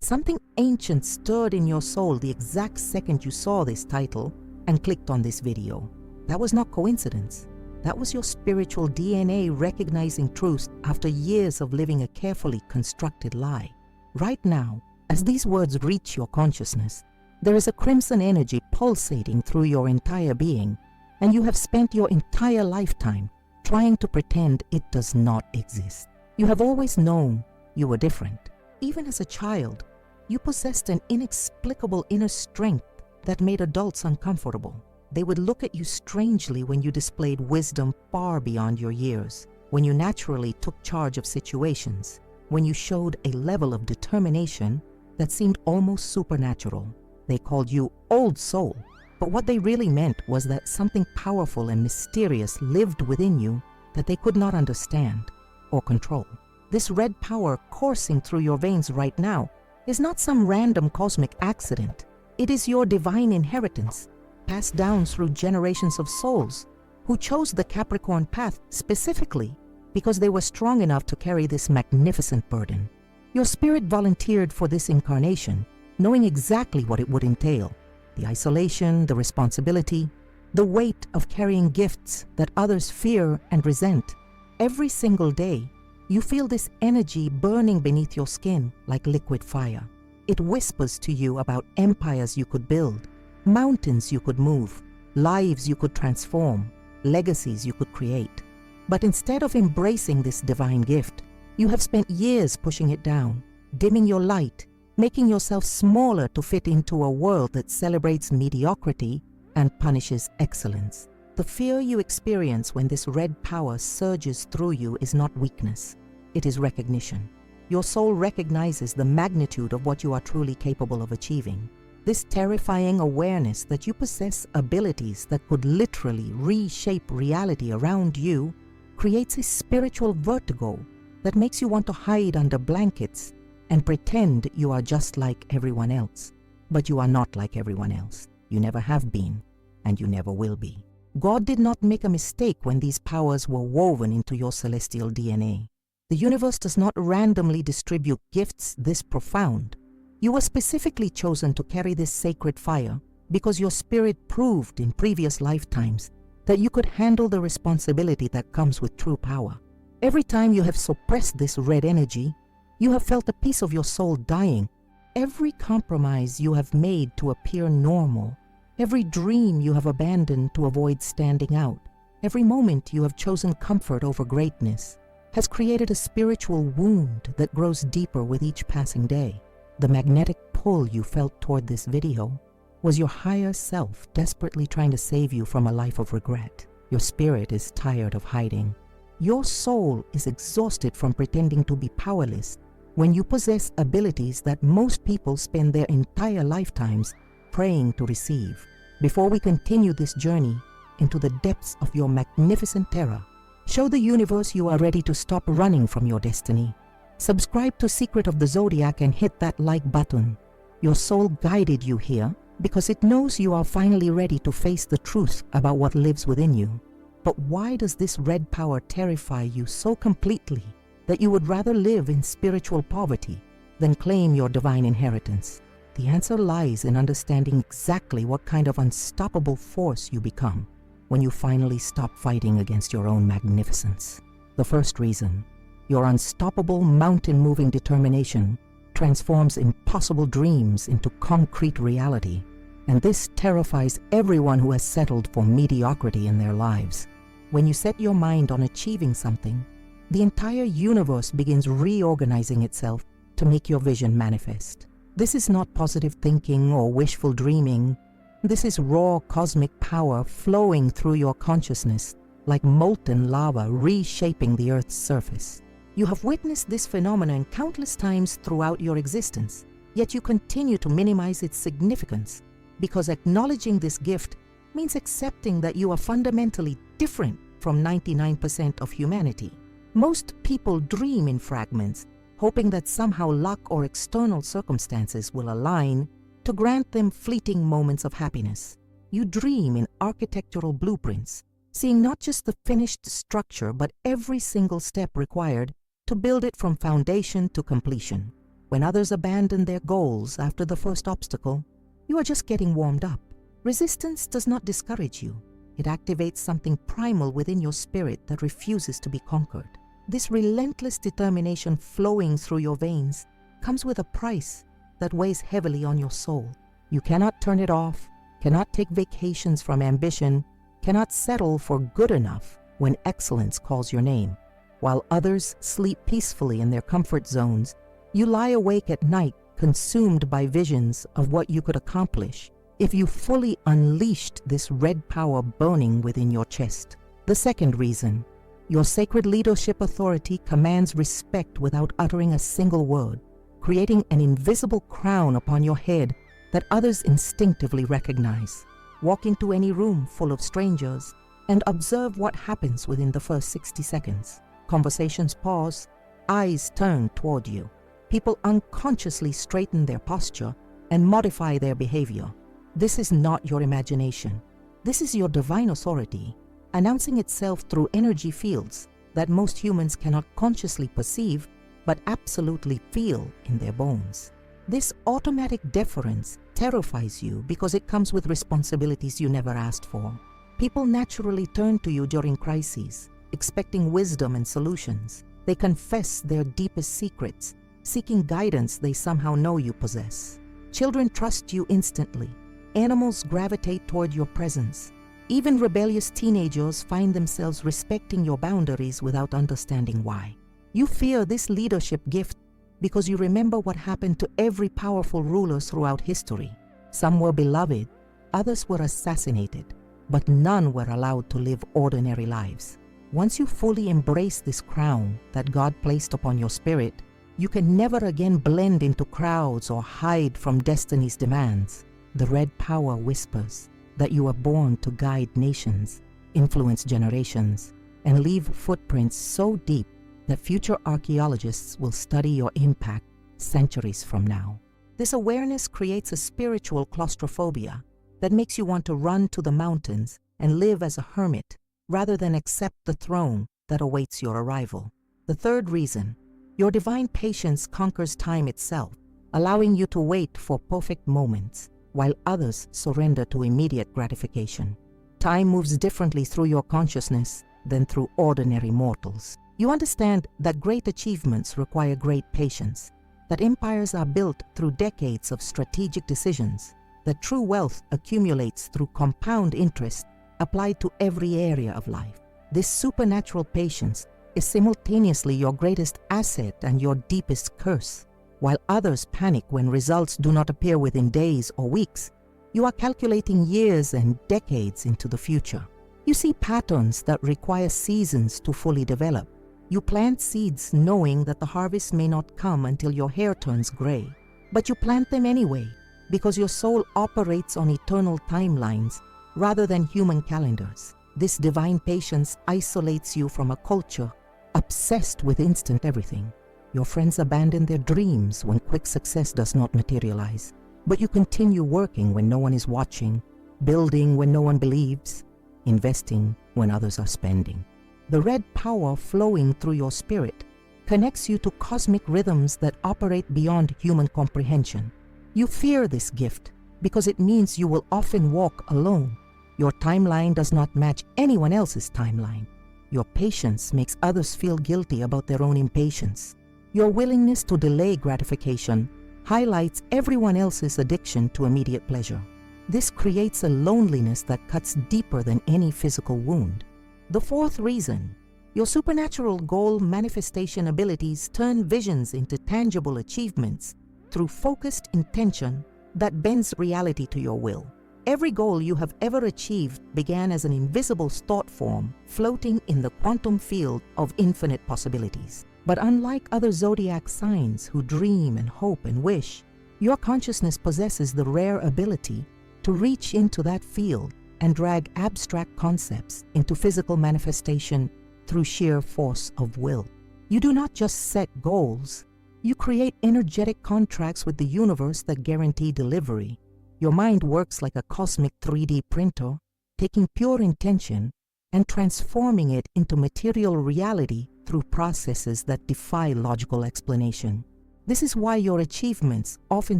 Something ancient stirred in your soul the exact second you saw this title and clicked on this video. That was not coincidence. That was your spiritual DNA recognizing truth after years of living a carefully constructed lie. Right now, as these words reach your consciousness, there is a crimson energy pulsating through your entire being, and you have spent your entire lifetime trying to pretend it does not exist. You have always known you were different. Even as a child, you possessed an inexplicable inner strength that made adults uncomfortable. They would look at you strangely when you displayed wisdom far beyond your years, when you naturally took charge of situations, when you showed a level of determination that seemed almost supernatural. They called you old soul, but what they really meant was that something powerful and mysterious lived within you that they could not understand or control. This red power coursing through your veins right now is not some random cosmic accident. It is your divine inheritance, passed down through generations of souls who chose the Capricorn path specifically because they were strong enough to carry this magnificent burden. Your spirit volunteered for this incarnation, knowing exactly what it would entail: the isolation, the responsibility, the weight of carrying gifts that others fear and resent. Every single day, you feel this energy burning beneath your skin like liquid fire. It whispers to you about empires you could build, mountains you could move, lives you could transform, legacies you could create. But instead of embracing this divine gift, you have spent years pushing it down, dimming your light, making yourself smaller to fit into a world that celebrates mediocrity and punishes excellence. The fear you experience when this red power surges through you is not weakness, it is recognition. Your soul recognizes the magnitude of what you are truly capable of achieving. This terrifying awareness that you possess abilities that could literally reshape reality around you creates a spiritual vertigo that makes you want to hide under blankets and pretend you are just like everyone else. But you are not like everyone else. You never have been, and you never will be. God did not make a mistake when these powers were woven into your celestial DNA. The universe does not randomly distribute gifts this profound. You were specifically chosen to carry this sacred fire because your spirit proved in previous lifetimes that you could handle the responsibility that comes with true power. Every time you have suppressed this red energy, you have felt a piece of your soul dying. Every compromise you have made to appear normal, every dream you have abandoned to avoid standing out, every moment you have chosen comfort over greatness, has created a spiritual wound that grows deeper with each passing day. The magnetic pull you felt toward this video was your higher self desperately trying to save you from a life of regret. Your spirit is tired of hiding. Your soul is exhausted from pretending to be powerless when you possess abilities that most people spend their entire lifetimes praying to receive. Before we continue this journey into the depths of your magnificent terror, show the universe you are ready to stop running from your destiny. Subscribe to Secret of the Zodiac and hit that like button. Your soul guided you here because it knows you are finally ready to face the truth about what lives within you. But why does this red power terrify you so completely that you would rather live in spiritual poverty than claim your divine inheritance? The answer lies in understanding exactly what kind of unstoppable force you become when you finally stop fighting against your own magnificence. The first reason: your unstoppable mountain-moving determination transforms impossible dreams into concrete reality, and this terrifies everyone who has settled for mediocrity in their lives. When you set your mind on achieving something, the entire universe begins reorganizing itself to make your vision manifest. This is not positive thinking or wishful dreaming. This is raw cosmic power flowing through your consciousness like molten lava reshaping the Earth's surface. You have witnessed this phenomenon countless times throughout your existence, yet you continue to minimize its significance because acknowledging this gift means accepting that you are fundamentally different from 99% of humanity. Most people dream in fragments, hoping that somehow luck or external circumstances will align to grant them fleeting moments of happiness. You dream in architectural blueprints, seeing not just the finished structure but every single step required to build it from foundation to completion. When others abandon their goals after the first obstacle, you are just getting warmed up. Resistance does not discourage you. It activates something primal within your spirit that refuses to be conquered. This relentless determination flowing through your veins comes with a price that weighs heavily on your soul. You cannot turn it off, cannot take vacations from ambition, cannot settle for good enough when excellence calls your name. While others sleep peacefully in their comfort zones, you lie awake at night consumed by visions of what you could accomplish if you fully unleashed this red power burning within your chest. The second reason, your sacred leadership authority commands respect without uttering a single word, creating an invisible crown upon your head that others instinctively recognize. Walk into any room full of strangers and observe what happens within the first 60 seconds. Conversations pause, eyes turn toward you. People unconsciously straighten their posture and modify their behavior. This is not your imagination. This is your divine authority, announcing itself through energy fields that most humans cannot consciously perceive but absolutely feel in their bones. This automatic deference terrifies you because it comes with responsibilities you never asked for. People naturally turn to you during crises, expecting wisdom and solutions. They confess their deepest secrets, seeking guidance they somehow know you possess. Children trust you instantly. Animals gravitate toward your presence. Even rebellious teenagers find themselves respecting your boundaries without understanding why. You fear this leadership gift because you remember what happened to every powerful ruler throughout history. Some were beloved, others were assassinated, but none were allowed to live ordinary lives. Once you fully embrace this crown that God placed upon your spirit, you can never again blend into crowds or hide from destiny's demands. The red power whispers that you are born to guide nations, influence generations, and leave footprints so deep that future archaeologists will study your impact centuries from now. This awareness creates a spiritual claustrophobia that makes you want to run to the mountains and live as a hermit rather than accept the throne that awaits your arrival. The third reason, your divine patience conquers time itself, allowing you to wait for perfect moments while others surrender to immediate gratification. Time moves differently through your consciousness than through ordinary mortals. You understand that great achievements require great patience, that empires are built through decades of strategic decisions, that true wealth accumulates through compound interest applied to every area of life. This supernatural patience is simultaneously your greatest asset and your deepest curse. While others panic when results do not appear within days or weeks, you are calculating years and decades into the future. You see patterns that require seasons to fully develop. You plant seeds knowing that the harvest may not come until your hair turns gray. But you plant them anyway because your soul operates on eternal timelines rather than human calendars. This divine patience isolates you from a culture obsessed with instant everything. Your friends abandon their dreams when quick success does not materialize, but you continue working when no one is watching, building when no one believes, investing when others are spending. The red power flowing through your spirit connects you to cosmic rhythms that operate beyond human comprehension. You fear this gift because it means you will often walk alone. Your timeline does not match anyone else's timeline. Your patience makes others feel guilty about their own impatience. Your willingness to delay gratification highlights everyone else's addiction to immediate pleasure. This creates a loneliness that cuts deeper than any physical wound. The fourth reason, your supernatural goal manifestation abilities turn visions into tangible achievements through focused intention that bends reality to your will. Every goal you have ever achieved began as an invisible thought form floating in the quantum field of infinite possibilities. But unlike other zodiac signs who dream and hope and wish, your consciousness possesses the rare ability to reach into that field and drag abstract concepts into physical manifestation through sheer force of will. You do not just set goals, you create energetic contracts with the universe that guarantee delivery. Your mind works like a cosmic 3D printer, taking pure intention and transforming it into material reality through processes that defy logical explanation. This is why your achievements often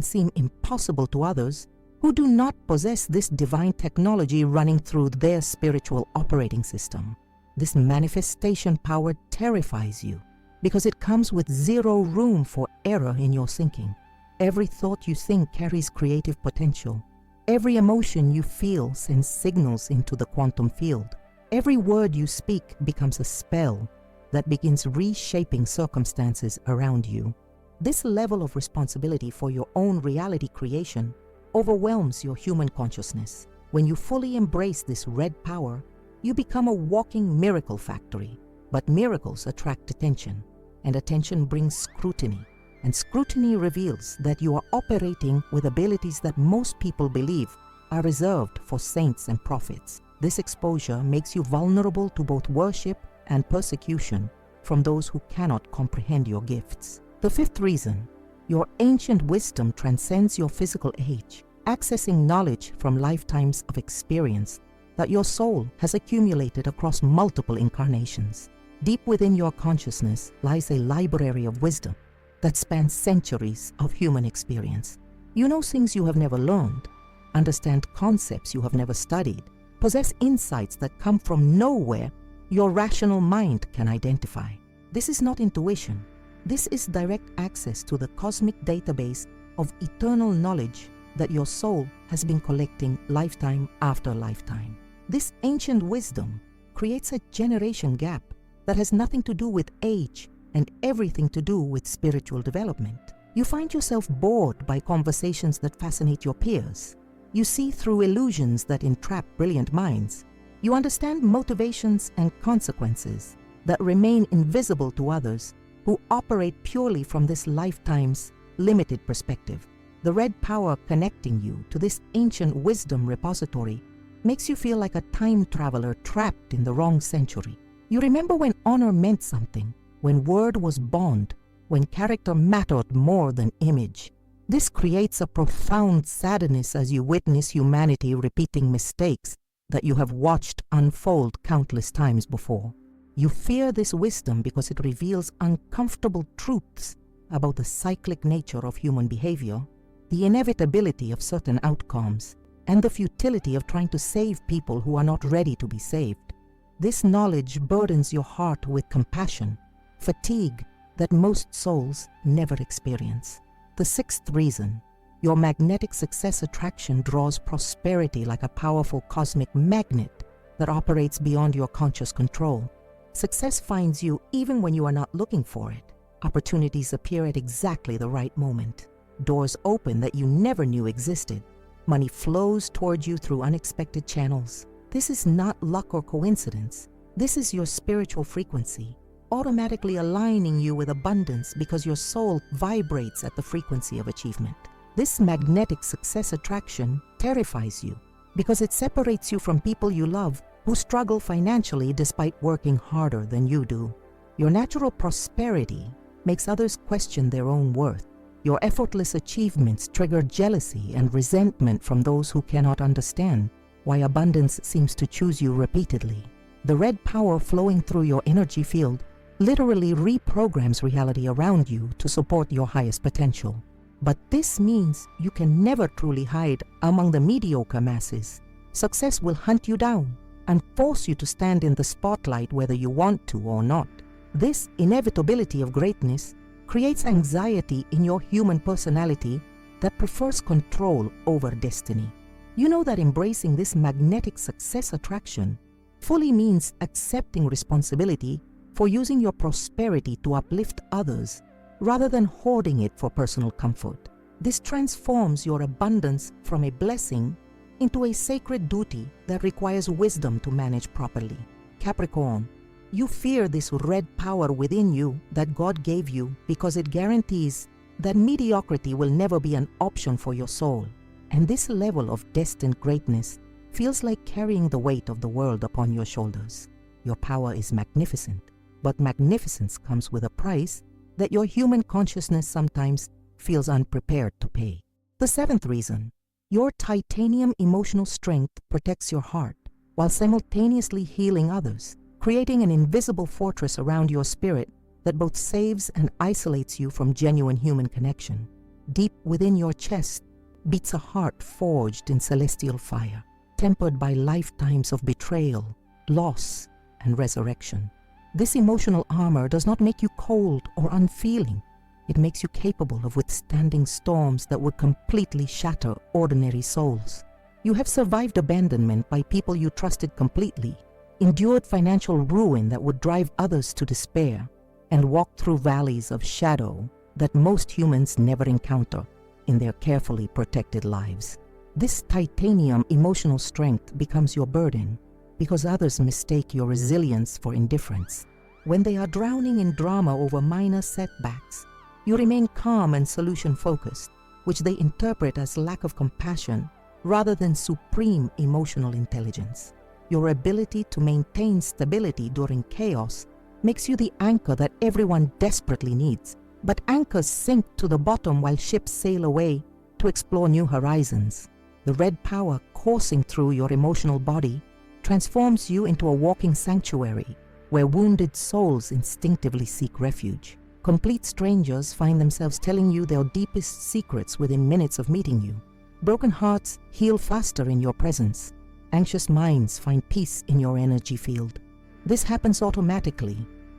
seem impossible to others who do not possess this divine technology running through their spiritual operating system. This manifestation power terrifies you because it comes with zero room for error in your thinking. Every thought you think carries creative potential. Every emotion you feel sends signals into the quantum field. Every word you speak becomes a spell that begins reshaping circumstances around you. This level of responsibility for your own reality creation overwhelms your human consciousness. When you fully embrace this red power, you become a walking miracle factory. But miracles attract attention, and attention brings scrutiny. And scrutiny reveals that you are operating with abilities that most people believe are reserved for saints and prophets. This exposure makes you vulnerable to both worship and persecution from those who cannot comprehend your gifts. The fifth reason, your ancient wisdom transcends your physical age, accessing knowledge from lifetimes of experience that your soul has accumulated across multiple incarnations. Deep within your consciousness lies a library of wisdom that spans centuries of human experience. You know things you have never learned, understand concepts you have never studied, possess insights that come from nowhere your rational mind can identify. This is not intuition. This is direct access to the cosmic database of eternal knowledge that your soul has been collecting lifetime after lifetime. This ancient wisdom creates a generation gap that has nothing to do with age and everything to do with spiritual development. You find yourself bored by conversations that fascinate your peers. You see through illusions that entrap brilliant minds. You understand motivations and consequences that remain invisible to others who operate purely from this lifetime's limited perspective. The red power connecting you to this ancient wisdom repository makes you feel like a time traveler trapped in the wrong century. You remember when honor meant something, when word was bond, when character mattered more than image. This creates a profound sadness as you witness humanity repeating mistakes that you have watched unfold countless times before. You fear this wisdom because it reveals uncomfortable truths about the cyclic nature of human behavior, the inevitability of certain outcomes, and the futility of trying to save people who are not ready to be saved. This knowledge burdens your heart with compassion, fatigue that most souls never experience. The sixth reason, your magnetic success attraction draws prosperity like a powerful cosmic magnet that operates beyond your conscious control. Success finds you even when you are not looking for it. Opportunities appear at exactly the right moment. Doors open that you never knew existed. Money flows toward you through unexpected channels. This is not luck or coincidence. This is your spiritual frequency, automatically aligning you with abundance because your soul vibrates at the frequency of achievement. This magnetic success attraction terrifies you because it separates you from people you love who struggle financially despite working harder than you do. Your natural prosperity makes others question their own worth. Your effortless achievements trigger jealousy and resentment from those who cannot understand why abundance seems to choose you repeatedly. The red power flowing through your energy field literally reprograms reality around you to support your highest potential. But this means you can never truly hide among the mediocre masses. Success will hunt you down and force you to stand in the spotlight whether you want to or not. This inevitability of greatness creates anxiety in your human personality that prefers control over destiny. You know that embracing this magnetic success attraction fully means accepting responsibility for using your prosperity to uplift others rather than hoarding it for personal comfort. This transforms your abundance from a blessing into a sacred duty that requires wisdom to manage properly. Capricorn, you fear this red power within you that God gave you because it guarantees that mediocrity will never be an option for your soul. And this level of destined greatness feels like carrying the weight of the world upon your shoulders. Your power is magnificent, but magnificence comes with a price that your human consciousness sometimes feels unprepared to pay. The seventh reason, your titanium emotional strength protects your heart while simultaneously healing others, creating an invisible fortress around your spirit that both saves and isolates you from genuine human connection. Deep within your chest beats a heart forged in celestial fire, tempered by lifetimes of betrayal, loss, and resurrection. This emotional armor does not make you cold or unfeeling. It makes you capable of withstanding storms that would completely shatter ordinary souls. You have survived abandonment by people you trusted completely, endured financial ruin that would drive others to despair, and walked through valleys of shadow that most humans never encounter in their carefully protected lives. This titanium emotional strength becomes your burden because others mistake your resilience for indifference. When they are drowning in drama over minor setbacks, you remain calm and solution-focused, which they interpret as lack of compassion rather than supreme emotional intelligence. Your ability to maintain stability during chaos makes you the anchor that everyone desperately needs. But anchors sink to the bottom while ships sail away to explore new horizons. The red power coursing through your emotional body transforms you into a walking sanctuary where wounded souls instinctively seek refuge. Complete strangers find themselves telling you their deepest secrets within minutes of meeting you. Broken hearts heal faster in your presence. Anxious minds find peace in your energy field. This happens automatically,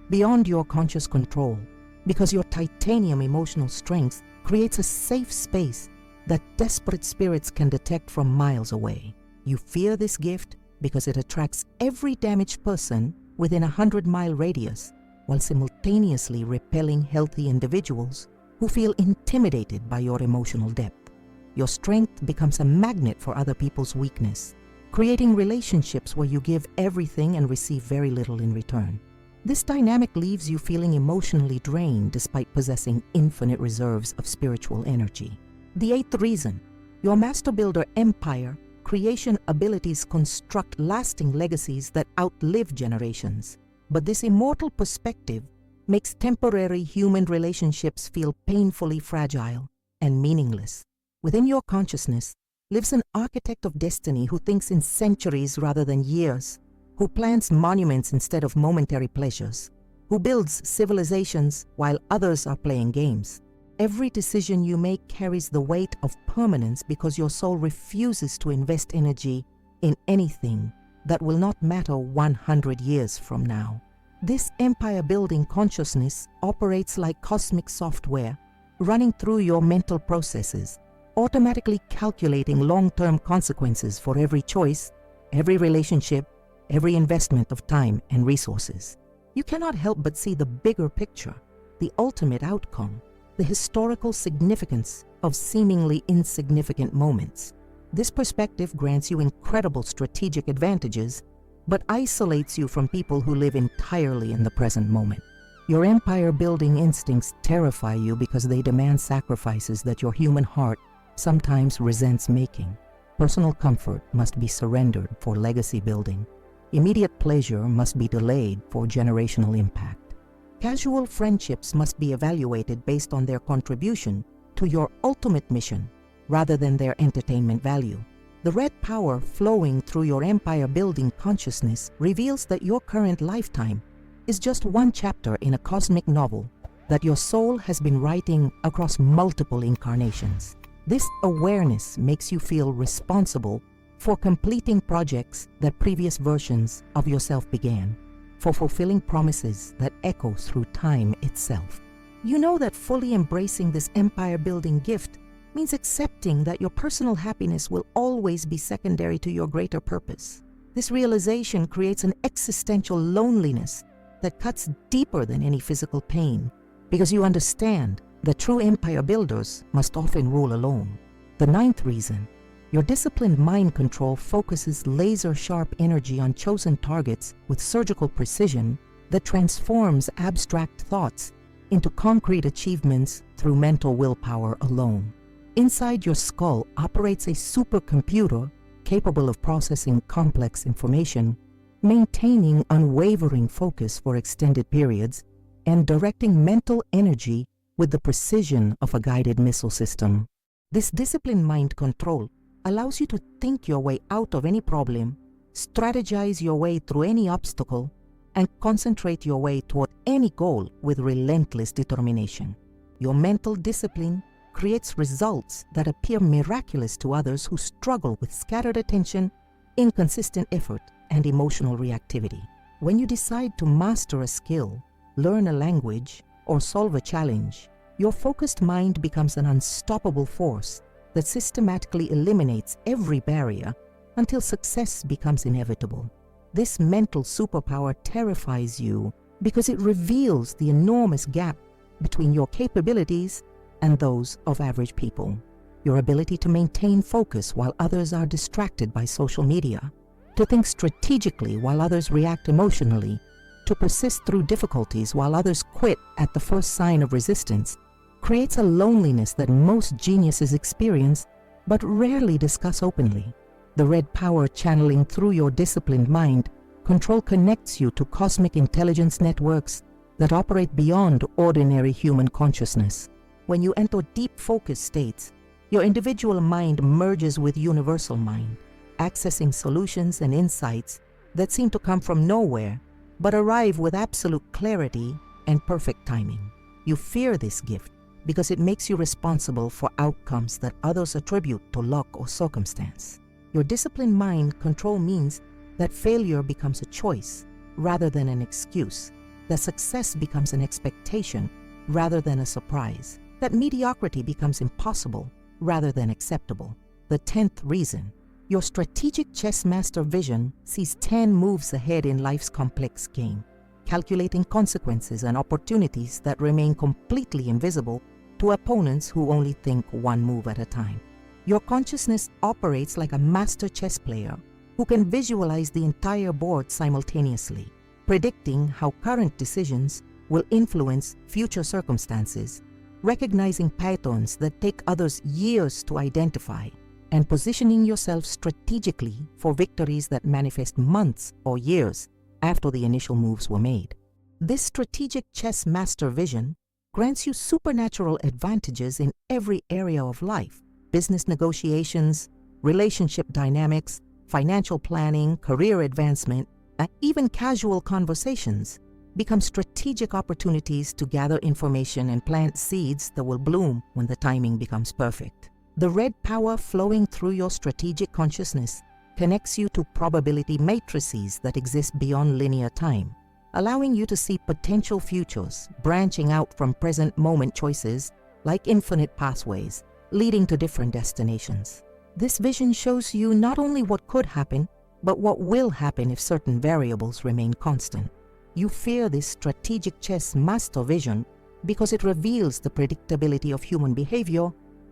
beyond your conscious control, because your titanium emotional strength creates a safe space that desperate spirits can detect from miles away. You fear this gift because it attracts every damaged person within a 100-mile radius, while simultaneously repelling healthy individuals who feel intimidated by your emotional depth. Your strength becomes a magnet for other people's weakness, creating relationships where you give everything and receive very little in return. This dynamic leaves you feeling emotionally drained despite possessing infinite reserves of spiritual energy. The eighth reason, your master builder empire creation abilities construct lasting legacies that outlive generations. But this immortal perspective makes temporary human relationships feel painfully fragile and meaningless. Within your consciousness lives an architect of destiny who thinks in centuries rather than years, who plants monuments instead of momentary pleasures, who builds civilizations while others are playing games. Every decision you make carries the weight of permanence because your soul refuses to invest energy in anything that will not matter 100 years from now. This empire-building consciousness operates like cosmic software, running through your mental processes, automatically calculating long-term consequences for every choice, every relationship, every investment of time and resources. You cannot help but see the bigger picture, the ultimate outcome, the historical significance of seemingly insignificant moments. This perspective grants you incredible strategic advantages, but isolates you from people who live entirely in the present moment. Your empire-building instincts terrify you because they demand sacrifices that your human heart sometimes resents making. Personal comfort must be surrendered for legacy building. Immediate pleasure must be delayed for generational impact. Casual friendships must be evaluated based on their contribution to your ultimate mission rather than their entertainment value. The red power flowing through your empire-building consciousness reveals that your current lifetime is just one chapter in a cosmic novel that your soul has been writing across multiple incarnations. This awareness makes you feel responsible for completing projects that previous versions of yourself began, for fulfilling promises that echo through time itself. You know that fully embracing this empire-building gift means accepting that your personal happiness will always be secondary to your greater purpose. This realization creates an existential loneliness that cuts deeper than any physical pain, because you understand that true empire builders must often rule alone. The ninth reason, your disciplined mind control focuses laser-sharp energy on chosen targets with surgical precision that transforms abstract thoughts into concrete achievements through mental willpower alone. Inside your skull operates a supercomputer capable of processing complex information, maintaining unwavering focus for extended periods, and directing mental energy with the precision of a guided missile system. This disciplined mind control allows you to think your way out of any problem, strategize your way through any obstacle, and concentrate your way toward any goal with relentless determination. Your mental discipline creates results that appear miraculous to others who struggle with scattered attention, inconsistent effort, and emotional reactivity. When you decide to master a skill, learn a language, or solve a challenge, your focused mind becomes an unstoppable force that systematically eliminates every barrier until success becomes inevitable. This mental superpower terrifies you because it reveals the enormous gap between your capabilities and those of average people. Your ability to maintain focus while others are distracted by social media, to think strategically while others react emotionally, to persist through difficulties while others quit at the first sign of resistance, creates a loneliness that most geniuses experience but rarely discuss openly. The red power channeling through your disciplined mind control connects you to cosmic intelligence networks that operate beyond ordinary human consciousness. When you enter deep focus states, your individual mind merges with universal mind, accessing solutions and insights that seem to come from nowhere but arrive with absolute clarity and perfect timing. You fear this gift because it makes you responsible for outcomes that others attribute to luck or circumstance. Your disciplined mind control means that failure becomes a choice rather than an excuse, that success becomes an expectation rather than a surprise, that mediocrity becomes impossible rather than acceptable. The 10th reason. Your strategic chess master vision sees 10 moves ahead in life's complex game, calculating consequences and opportunities that remain completely invisible to opponents who only think one move at a time. Your consciousness operates like a master chess player who can visualize the entire board simultaneously, predicting how current decisions will influence future circumstances, recognizing patterns that take others years to identify, and positioning yourself strategically for victories that manifest months or years after the initial moves were made. This strategic chess master vision grants you supernatural advantages in every area of life: business negotiations, relationship dynamics, financial planning, career advancement, and even casual conversations become strategic opportunities to gather information and plant seeds that will bloom when the timing becomes perfect. The red power flowing through your strategic consciousness connects you to probability matrices that exist beyond linear time, allowing you to see potential futures branching out from present moment choices like infinite pathways leading to different destinations. This vision shows you not only what could happen, but what will happen if certain variables remain constant. You fear this strategic chess master vision because it reveals the predictability of human behavior,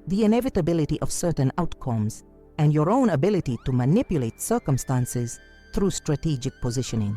the inevitability of certain outcomes, and your own ability to manipulate circumstances through strategic positioning.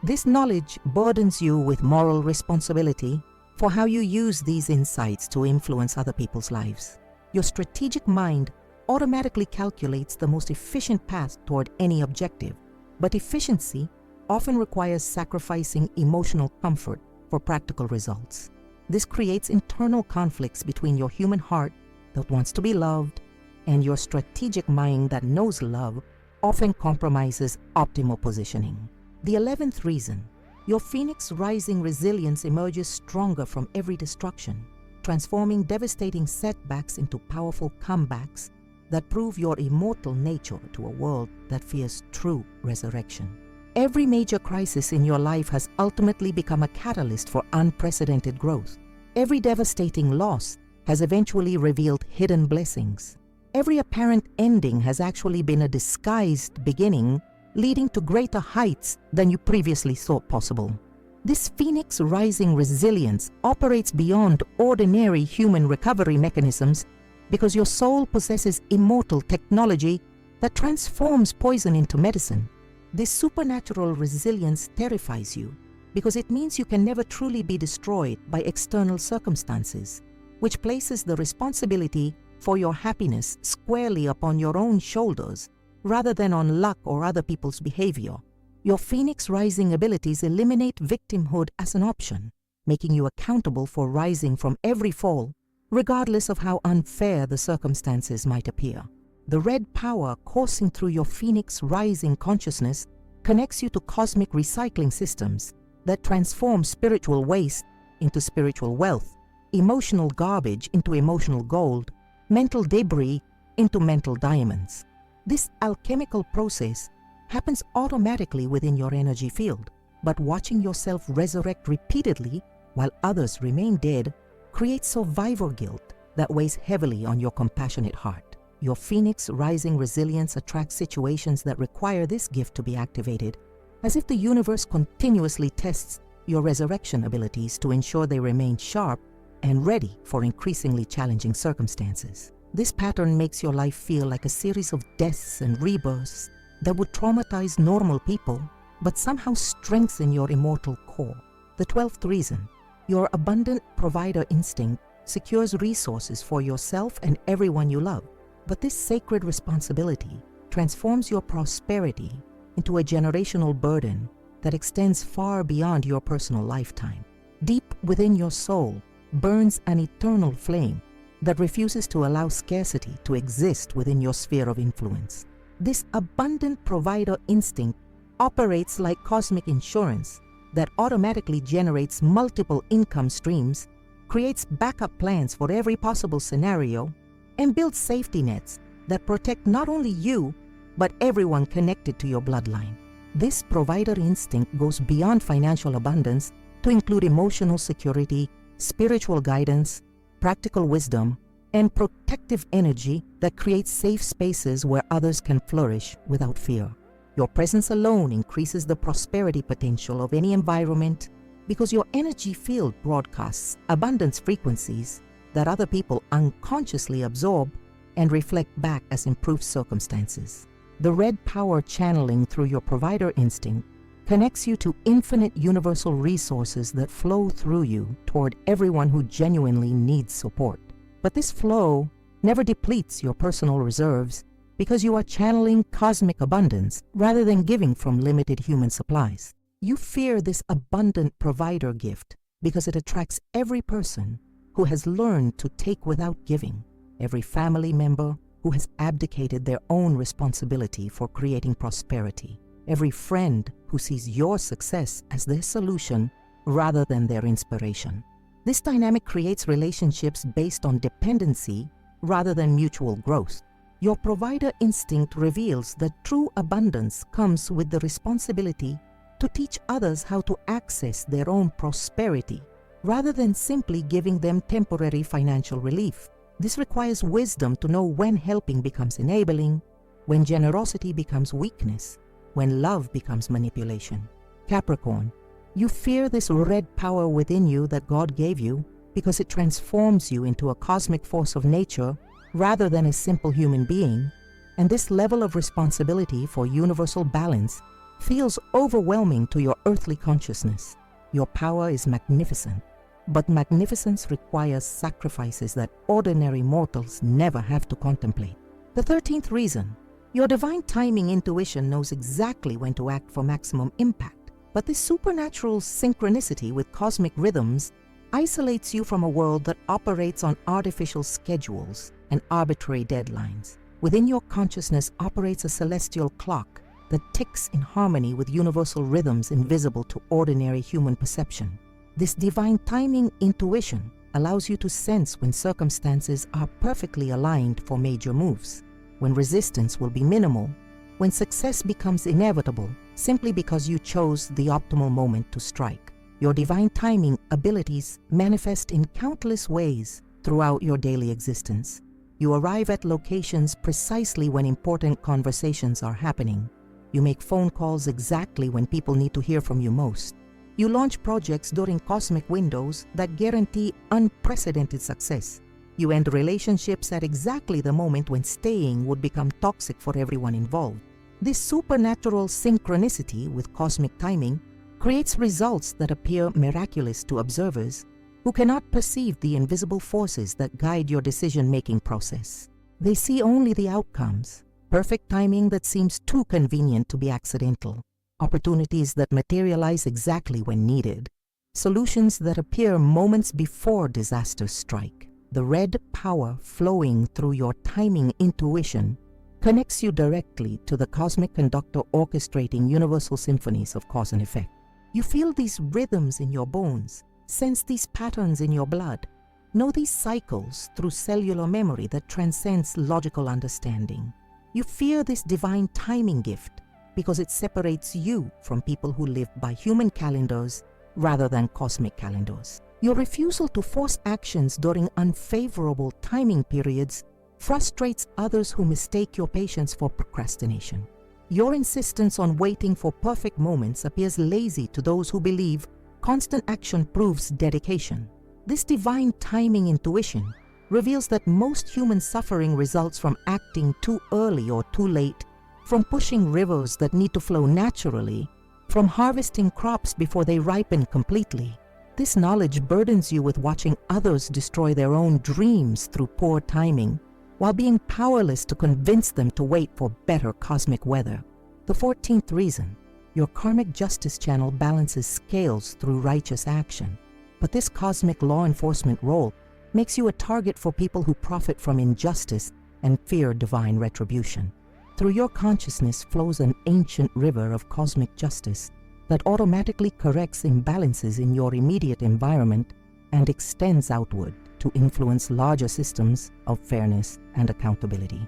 This knowledge burdens you with moral responsibility for how you use these insights to influence other people's lives. Your strategic mind automatically calculates the most efficient path toward any objective, but efficiency often requires sacrificing emotional comfort for practical results. This creates internal conflicts between your human heart that wants to be loved and your strategic mind that knows love often compromises optimal positioning. The 11th reason. Your phoenix rising resilience emerges stronger from every destruction, transforming devastating setbacks into powerful comebacks that prove your immortal nature to a world that fears true resurrection. Every major crisis in your life has ultimately become a catalyst for unprecedented growth. Every devastating loss has eventually revealed hidden blessings. Every apparent ending has actually been a disguised beginning, leading to greater heights than you previously thought possible. This phoenix rising resilience operates beyond ordinary human recovery mechanisms because your soul possesses immortal technology that transforms poison into medicine. This supernatural resilience terrifies you because it means you can never truly be destroyed by external circumstances, which places the responsibility for your happiness squarely upon your own shoulders rather than on luck or other people's behavior. Your phoenix rising abilities eliminate victimhood as an option, making you accountable for rising from every fall, regardless of how unfair the circumstances might appear. The red power coursing through your phoenix rising consciousness connects you to cosmic recycling systems that transforms spiritual waste into spiritual wealth, emotional garbage into emotional gold, mental debris into mental diamonds. This alchemical process happens automatically within your energy field, but watching yourself resurrect repeatedly while others remain dead creates survivor guilt that weighs heavily on your compassionate heart. Your phoenix rising resilience attracts situations that require this gift to be activated, as if the universe continuously tests your resurrection abilities to ensure they remain sharp and ready for increasingly challenging circumstances. This pattern makes your life feel like a series of deaths and rebirths that would traumatize normal people, but somehow strengthen your immortal core. The 12th reason, your abundant provider instinct secures resources for yourself and everyone you love. But this sacred responsibility transforms your prosperity into a generational burden that extends far beyond your personal lifetime. Deep within your soul burns an eternal flame that refuses to allow scarcity to exist within your sphere of influence. This abundant provider instinct operates like cosmic insurance that automatically generates multiple income streams, creates backup plans for every possible scenario, and builds safety nets that protect not only you, but everyone connected to your bloodline. This provider instinct goes beyond financial abundance to include emotional security, spiritual guidance, practical wisdom, and protective energy that creates safe spaces where others can flourish without fear. Your presence alone increases the prosperity potential of any environment because your energy field broadcasts abundance frequencies that other people unconsciously absorb and reflect back as improved circumstances. The red power channeling through your provider instinct connects you to infinite universal resources that flow through you toward everyone who genuinely needs support. But this flow never depletes your personal reserves because you are channeling cosmic abundance rather than giving from limited human supplies. You fear this abundant provider gift because it attracts every person who has learned to take without giving, every family member who has abdicated their own responsibility for creating prosperity, every friend who sees your success as their solution rather than their inspiration. This dynamic creates relationships based on dependency rather than mutual growth. Your provider instinct reveals that true abundance comes with the responsibility to teach others how to access their own prosperity rather than simply giving them temporary financial relief. This requires wisdom to know when helping becomes enabling, when generosity becomes weakness, when love becomes manipulation. Capricorn, you fear this red power within you that God gave you because it transforms you into a cosmic force of nature rather than a simple human being, and this level of responsibility for universal balance feels overwhelming to your earthly consciousness. Your power is magnificent, but magnificence requires sacrifices that ordinary mortals never have to contemplate. The 13th reason, your divine timing intuition knows exactly when to act for maximum impact, but this supernatural synchronicity with cosmic rhythms isolates you from a world that operates on artificial schedules and arbitrary deadlines. Within your consciousness operates a celestial clock that ticks in harmony with universal rhythms invisible to ordinary human perception. This divine timing intuition allows you to sense when circumstances are perfectly aligned for major moves, when resistance will be minimal, when success becomes inevitable simply because you chose the optimal moment to strike. Your divine timing abilities manifest in countless ways throughout your daily existence. You arrive at locations precisely when important conversations are happening. You make phone calls exactly when people need to hear from you most. You launch projects during cosmic windows that guarantee unprecedented success. You end relationships at exactly the moment when staying would become toxic for everyone involved. This supernatural synchronicity with cosmic timing creates results that appear miraculous to observers who cannot perceive the invisible forces that guide your decision-making process. They see only the outcomes, perfect timing that seems too convenient to be accidental, opportunities that materialize exactly when needed, solutions that appear moments before disasters strike. The red power flowing through your timing intuition connects you directly to the cosmic conductor orchestrating universal symphonies of cause and effect. You feel these rhythms in your bones, sense these patterns in your blood, know these cycles through cellular memory that transcends logical understanding. You fear this divine timing gift because it separates you from people who live by human calendars rather than cosmic calendars. Your refusal to force actions during unfavorable timing periods frustrates others who mistake your patience for procrastination. Your insistence on waiting for perfect moments appears lazy to those who believe constant action proves dedication. This divine timing intuition reveals that most human suffering results from acting too early or too late, from pushing rivers that need to flow naturally, from harvesting crops before they ripen completely. This knowledge burdens you with watching others destroy their own dreams through poor timing, while being powerless to convince them to wait for better cosmic weather. The 14th reason, your karmic justice channel balances scales through righteous action. But this cosmic law enforcement role makes you a target for people who profit from injustice and fear divine retribution. Through your consciousness flows an ancient river of cosmic justice that automatically corrects imbalances in your immediate environment and extends outward to influence larger systems of fairness and accountability.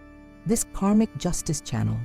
This karmic justice channel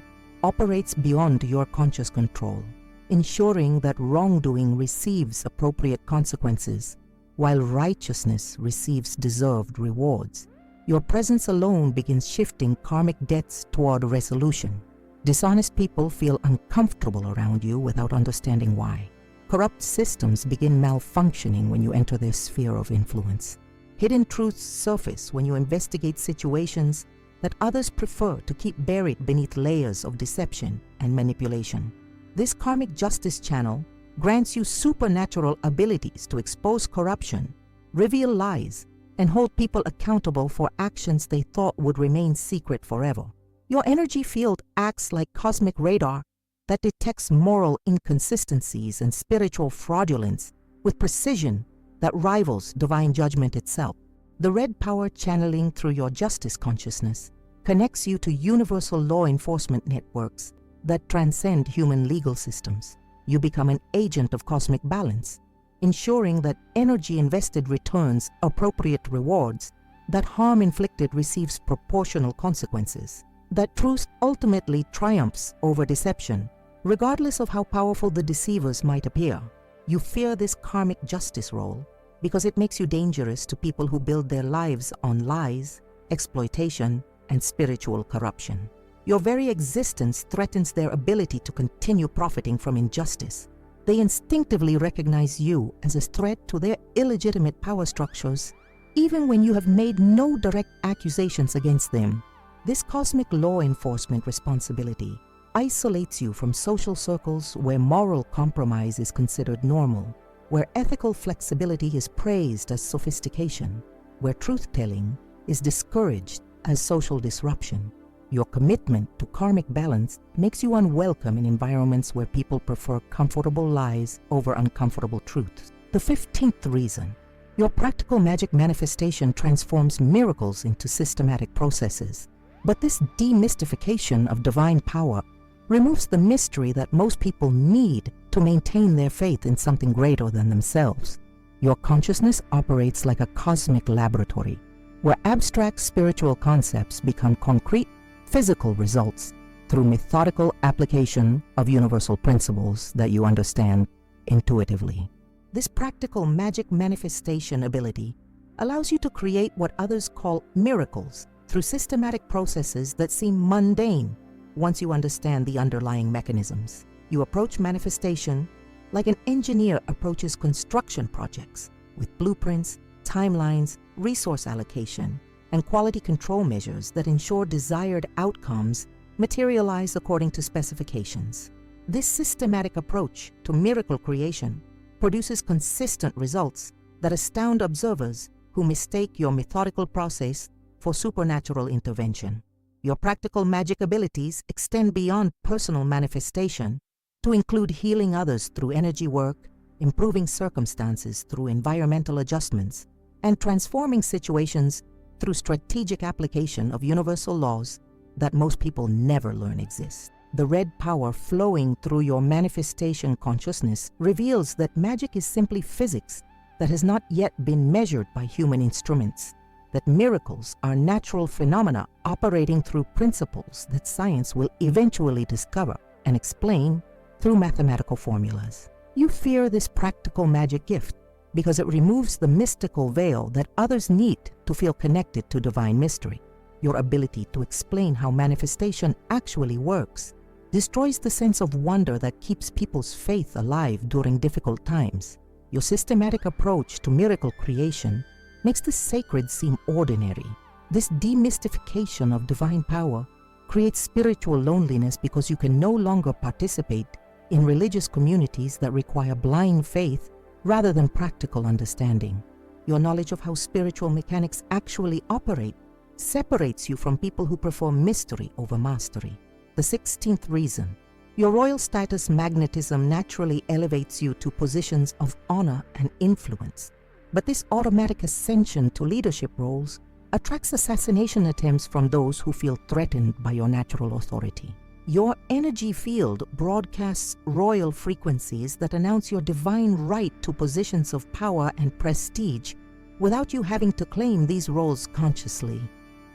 operates beyond your conscious control, ensuring that wrongdoing receives appropriate consequences, while righteousness receives deserved rewards. Your presence alone begins shifting karmic debts toward resolution. Dishonest people feel uncomfortable around you without understanding why. Corrupt systems begin malfunctioning when you enter their sphere of influence. Hidden truths surface when you investigate situations that others prefer to keep buried beneath layers of deception and manipulation. This karmic justice channel grants you supernatural abilities to expose corruption, reveal lies, and hold people accountable for actions they thought would remain secret forever. Your energy field acts like cosmic radar that detects moral inconsistencies and spiritual fraudulence with precision that rivals divine judgment itself. The red power channeling through your justice consciousness connects you to universal law enforcement networks that transcend human legal systems. You become an agent of cosmic balance, ensuring that energy invested returns appropriate rewards, that harm inflicted receives proportional consequences, that truth ultimately triumphs over deception, regardless of how powerful the deceivers might appear. You fear this karmic justice role because it makes you dangerous to people who build their lives on lies, exploitation, and spiritual corruption. Your very existence threatens their ability to continue profiting from injustice. They instinctively recognize you as a threat to their illegitimate power structures, even when you have made no direct accusations against them. This cosmic law enforcement responsibility isolates you from social circles where moral compromise is considered normal, where ethical flexibility is praised as sophistication, where truth-telling is discouraged as social disruption. Your commitment to karmic balance makes you unwelcome in environments where people prefer comfortable lies over uncomfortable truths. The 15th reason, your practical magic manifestation transforms miracles into systematic processes. But this demystification of divine power removes the mystery that most people need to maintain their faith in something greater than themselves. Your consciousness operates like a cosmic laboratory, where abstract spiritual concepts become concrete physical results through methodical application of universal principles that you understand intuitively. This practical magic manifestation ability allows you to create what others call miracles through systematic processes that seem mundane once you understand the underlying mechanisms. You approach manifestation like an engineer approaches construction projects, with blueprints, timelines, resource allocation, and quality control measures that ensure desired outcomes materialize according to specifications. This systematic approach to miracle creation produces consistent results that astound observers who mistake your methodical process for supernatural intervention. Your practical magic abilities extend beyond personal manifestation to include healing others through energy work, improving circumstances through environmental adjustments, and transforming situations through strategic application of universal laws that most people never learn exist. The red power flowing through your manifestation consciousness reveals that magic is simply physics that has not yet been measured by human instruments, that miracles are natural phenomena operating through principles that science will eventually discover and explain through mathematical formulas. You fear this practical magic gift because it removes the mystical veil that others need to feel connected to divine mystery. Your ability to explain how manifestation actually works destroys the sense of wonder that keeps people's faith alive during difficult times. Your systematic approach to miracle creation makes the sacred seem ordinary. This demystification of divine power creates spiritual loneliness because you can no longer participate in religious communities that require blind faith rather than practical understanding. Your knowledge of how spiritual mechanics actually operate separates you from people who prefer mystery over mastery. The 16th reason. Your royal status magnetism naturally elevates you to positions of honor and influence. But this automatic ascension to leadership roles attracts assassination attempts from those who feel threatened by your natural authority. Your energy field broadcasts royal frequencies that announce your divine right to positions of power and prestige without you having to claim these roles consciously.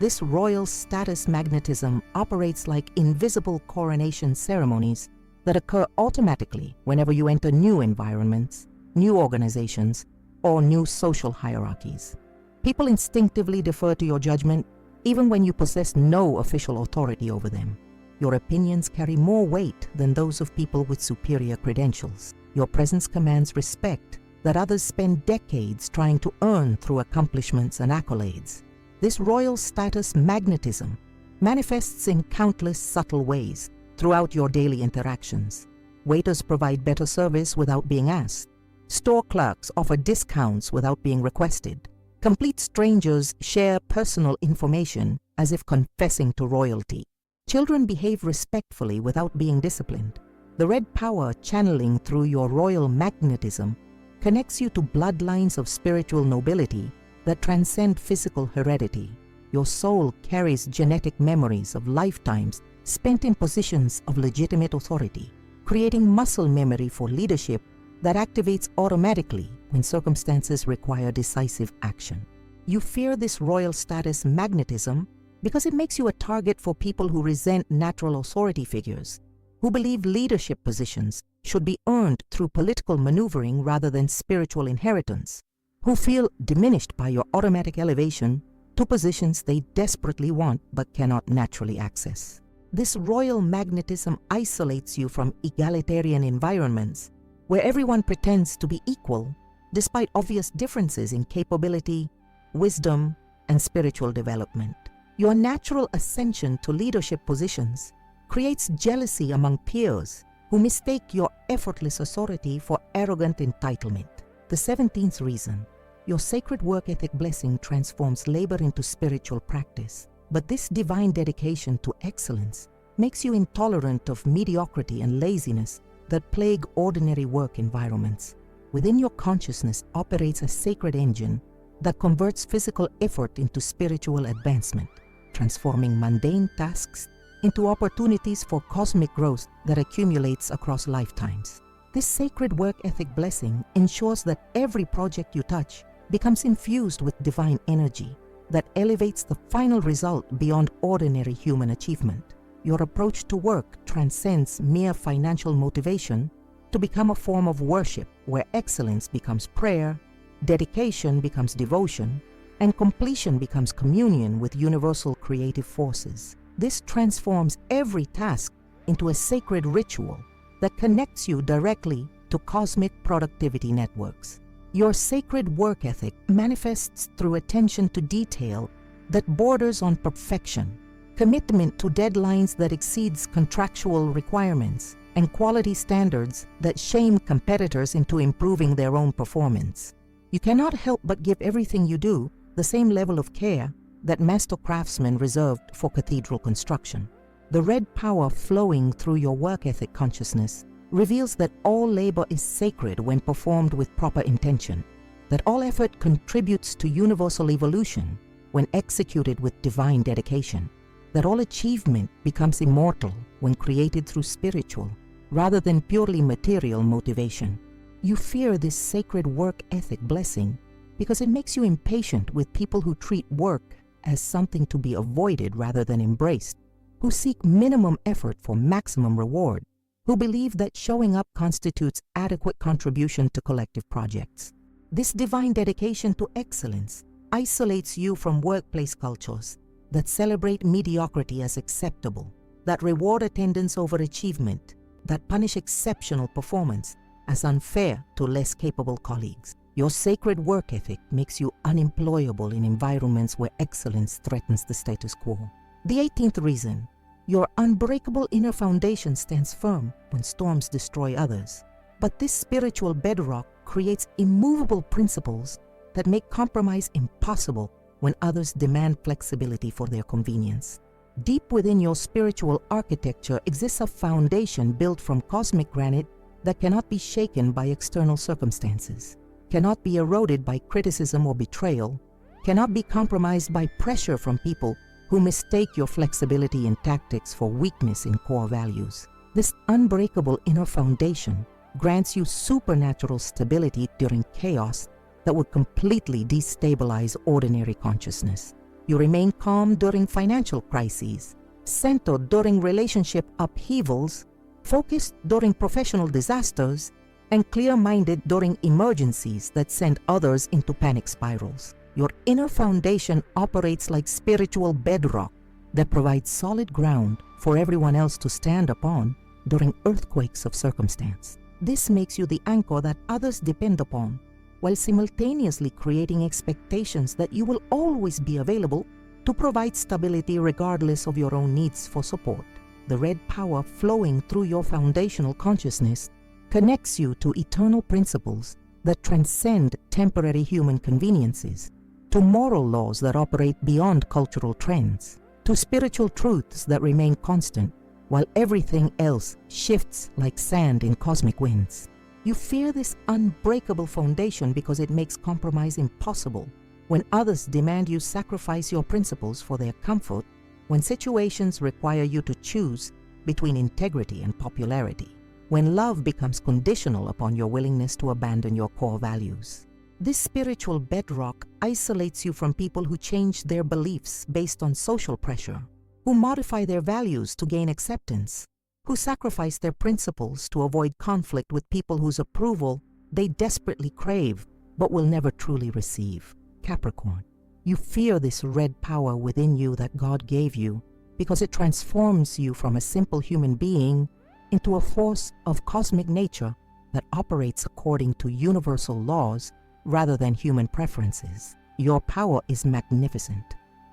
This royal status magnetism operates like invisible coronation ceremonies that occur automatically whenever you enter new environments, new organizations, or new social hierarchies. People instinctively defer to your judgment even when you possess no official authority over them. Your opinions carry more weight than those of people with superior credentials. Your presence commands respect that others spend decades trying to earn through accomplishments and accolades. This royal status magnetism manifests in countless subtle ways throughout your daily interactions. Waiters provide better service without being asked. Store clerks offer discounts without being requested. Complete strangers share personal information as if confessing to royalty. Children behave respectfully without being disciplined. The red power channeling through your royal magnetism connects you to bloodlines of spiritual nobility that transcend physical heredity. Your soul carries genetic memories of lifetimes spent in positions of legitimate authority, creating muscle memory for leadership that activates automatically when circumstances require decisive action. You fear this royal status magnetism because it makes you a target for people who resent natural authority figures, who believe leadership positions should be earned through political maneuvering rather than spiritual inheritance, who feel diminished by your automatic elevation to positions they desperately want but cannot naturally access. This royal magnetism isolates you from egalitarian environments where everyone pretends to be equal despite obvious differences in capability, wisdom, and spiritual development. Your natural ascension to leadership positions creates jealousy among peers who mistake your effortless authority for arrogant entitlement. The 17th reason. Your sacred work ethic blessing transforms labor into spiritual practice, but this divine dedication to excellence makes you intolerant of mediocrity and laziness that plague ordinary work environments. Within your consciousness operates a sacred engine that converts physical effort into spiritual advancement, transforming mundane tasks into opportunities for cosmic growth that accumulates across lifetimes. This sacred work ethic blessing ensures that every project you touch becomes infused with divine energy that elevates the final result beyond ordinary human achievement. Your approach to work transcends mere financial motivation to become a form of worship where excellence becomes prayer, dedication becomes devotion, and completion becomes communion with universal creative forces. This transforms every task into a sacred ritual that connects you directly to cosmic productivity networks. Your sacred work ethic manifests through attention to detail that borders on perfection, commitment to deadlines that exceeds contractual requirements, and quality standards that shame competitors into improving their own performance. You cannot help but give everything you do the same level of care that master craftsmen reserved for cathedral construction. The red power flowing through your work ethic consciousness reveals that all labor is sacred when performed with proper intention, that all effort contributes to universal evolution when executed with divine dedication. that all achievement becomes immortal when created through spiritual, rather than purely material motivation. You fear this sacred work ethic blessing because it makes you impatient with people who treat work as something to be avoided rather than embraced, who seek minimum effort for maximum reward, who believe that showing up constitutes adequate contribution to collective projects. This divine dedication to excellence isolates you from workplace cultures that celebrate mediocrity as acceptable, that reward attendance over achievement, that punish exceptional performance as unfair to less capable colleagues. Your sacred work ethic makes you unemployable in environments where excellence threatens the status quo. The 18th reason: your unbreakable inner foundation stands firm when storms destroy others. But this spiritual bedrock creates immovable principles that make compromise impossible when others demand flexibility for their convenience. Deep within your spiritual architecture exists a foundation built from cosmic granite that cannot be shaken by external circumstances, cannot be eroded by criticism or betrayal, cannot be compromised by pressure from people who mistake your flexibility in tactics for weakness in core values. This unbreakable inner foundation grants you supernatural stability during chaos that would completely destabilize ordinary consciousness. You remain calm during financial crises, centered during relationship upheavals, focused during professional disasters, and clear-minded during emergencies that send others into panic spirals. Your inner foundation operates like spiritual bedrock that provides solid ground for everyone else to stand upon during earthquakes of circumstance. This makes you the anchor that others depend upon, while simultaneously creating expectations that you will always be available to provide stability regardless of your own needs for support. The red power flowing through your foundational consciousness connects you to eternal principles that transcend temporary human conveniences, to moral laws that operate beyond cultural trends, to spiritual truths that remain constant while everything else shifts like sand in cosmic winds. You fear this unbreakable foundation because it makes compromise impossible when others demand you sacrifice your principles for their comfort, when situations require you to choose between integrity and popularity, when love becomes conditional upon your willingness to abandon your core values. This spiritual bedrock isolates you from people who change their beliefs based on social pressure, who modify their values to gain acceptance, who sacrifice their principles to avoid conflict with people whose approval they desperately crave but will never truly receive. Capricorn, you fear this red power within you that God gave you because it transforms you from a simple human being into a force of cosmic nature that operates according to universal laws rather than human preferences. Your power is magnificent,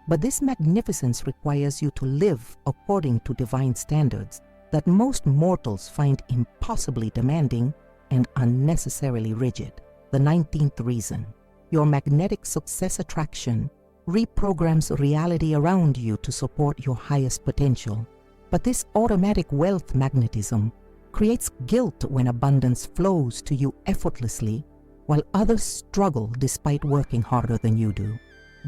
but this magnificence requires you to live according to divine standards that most mortals find impossibly demanding and unnecessarily rigid. The 19th reason: your magnetic success attraction reprograms reality around you to support your highest potential. But this automatic wealth magnetism creates guilt when abundance flows to you effortlessly while others struggle despite working harder than you do.